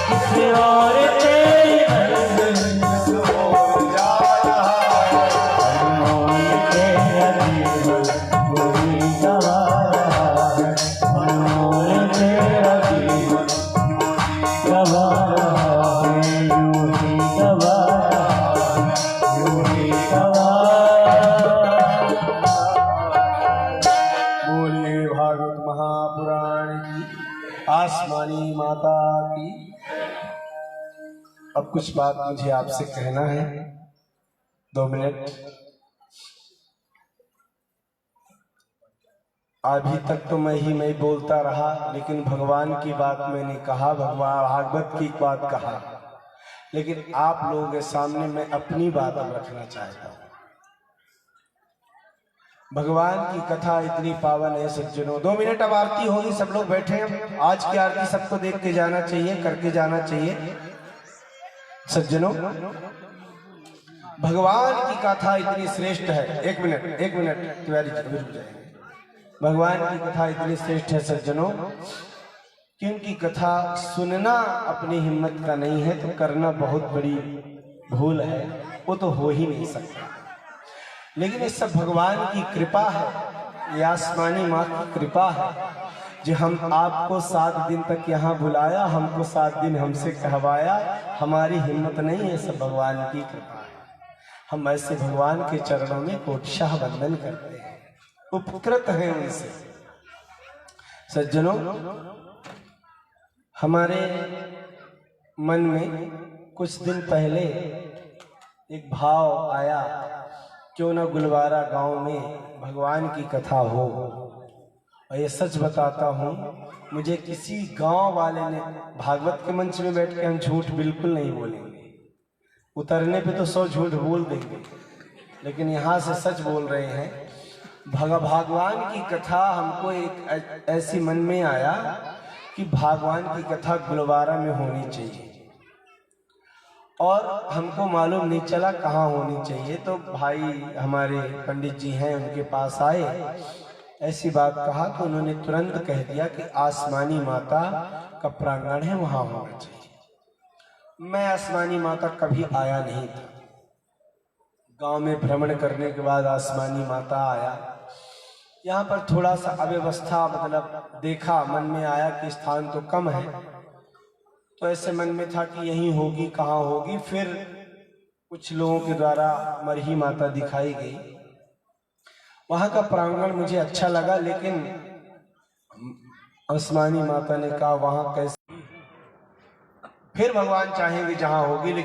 S3: किस ओर तेरी मर्जी
S2: किस ओर जा रहा है।
S3: अनमोल तेरा जीवन वही गवा रहा है। अनमोल तेरा जीवन गवा रहा है। यूं ही गवा रहा है। यूं ही गवा
S2: बोलिए भागवत महापुराण की आसमानी माता की। अब कुछ बात मुझे आपसे कहना है, 2 मिनट। अभी तक तो मैं बोलता रहा, लेकिन भगवान की बात मैंने कहा, भगवान भागवत की बात कहा, लेकिन आप लोगों के सामने मैं अपनी बात अब रखना चाहता हूँ। भगवान की कथा इतनी पावन है सज्जनों। 2 मिनट अब आरती होगी, सब लोग बैठे हैं। आज की आरती सबको देख के जाना चाहिए, करके जाना चाहिए। सज्जनों, भगवान की कथा इतनी श्रेष्ठ है। एक मिनट तिवारी जी रुक जाएंगे। भगवान की कथा इतनी श्रेष्ठ है सज्जनों कि उनकी कथा सुनना अपनी हिम्मत का नहीं है तो करना बहुत बड़ी भूल है, वो तो हो ही नहीं सकता। लेकिन ये सब भगवान की कृपा है, ये आसमानी माँ की कृपा है जो हम आपको 7 दिन तक यहाँ बुलाया, हमको 7 दिन हमसे कहवाया। हमारी हिम्मत नहीं है, सब भगवान की कृपा है। हम ऐसे भगवान के चरणों में कोटशाह वंदन करते हैं, उपकृत हैं उनसे। सज्जनों, हमारे मन में कुछ दिन पहले एक भाव आया, क्यों ना गुलवारा गांव में भगवान की कथा हो। और ये सच बताता हूँ, मुझे किसी गांव वाले ने, भागवत के मंच में बैठ के हम झूठ बिल्कुल नहीं बोलेंगे, उतरने पे तो 100 झूठ बोल देंगे, लेकिन यहाँ से सच बोल रहे हैं। भगवान की कथा हमको एक ऐसी मन में आया कि भगवान की कथा गुलवारा में होनी चाहिए, और हमको मालूम नहीं चला कहाँ होनी चाहिए। तो भाई हमारे पंडित जी हैं, उनके पास आए, ऐसी बात कहा तो उन्होंने तुरंत कह दिया कि आसमानी माता का प्रांगण है, वहां होना चाहिए। मैं आसमानी माता कभी आया नहीं था, गांव में भ्रमण करने के बाद आसमानी माता आया। यहाँ पर थोड़ा सा अव्यवस्था, मतलब देखा, मन में आया कि स्थान तो कम है, तो ऐसे मन में था कि यहीं होगी, कहाँ होगी। फिर कुछ लोगों के द्वारा मरही माता दिखाई गई, वहां का प्रांगण मुझे अच्छा लगा, लेकिन आसमानी माता ने कहा वहां कैसे, फिर भगवान चाहेंगे जहां होगी।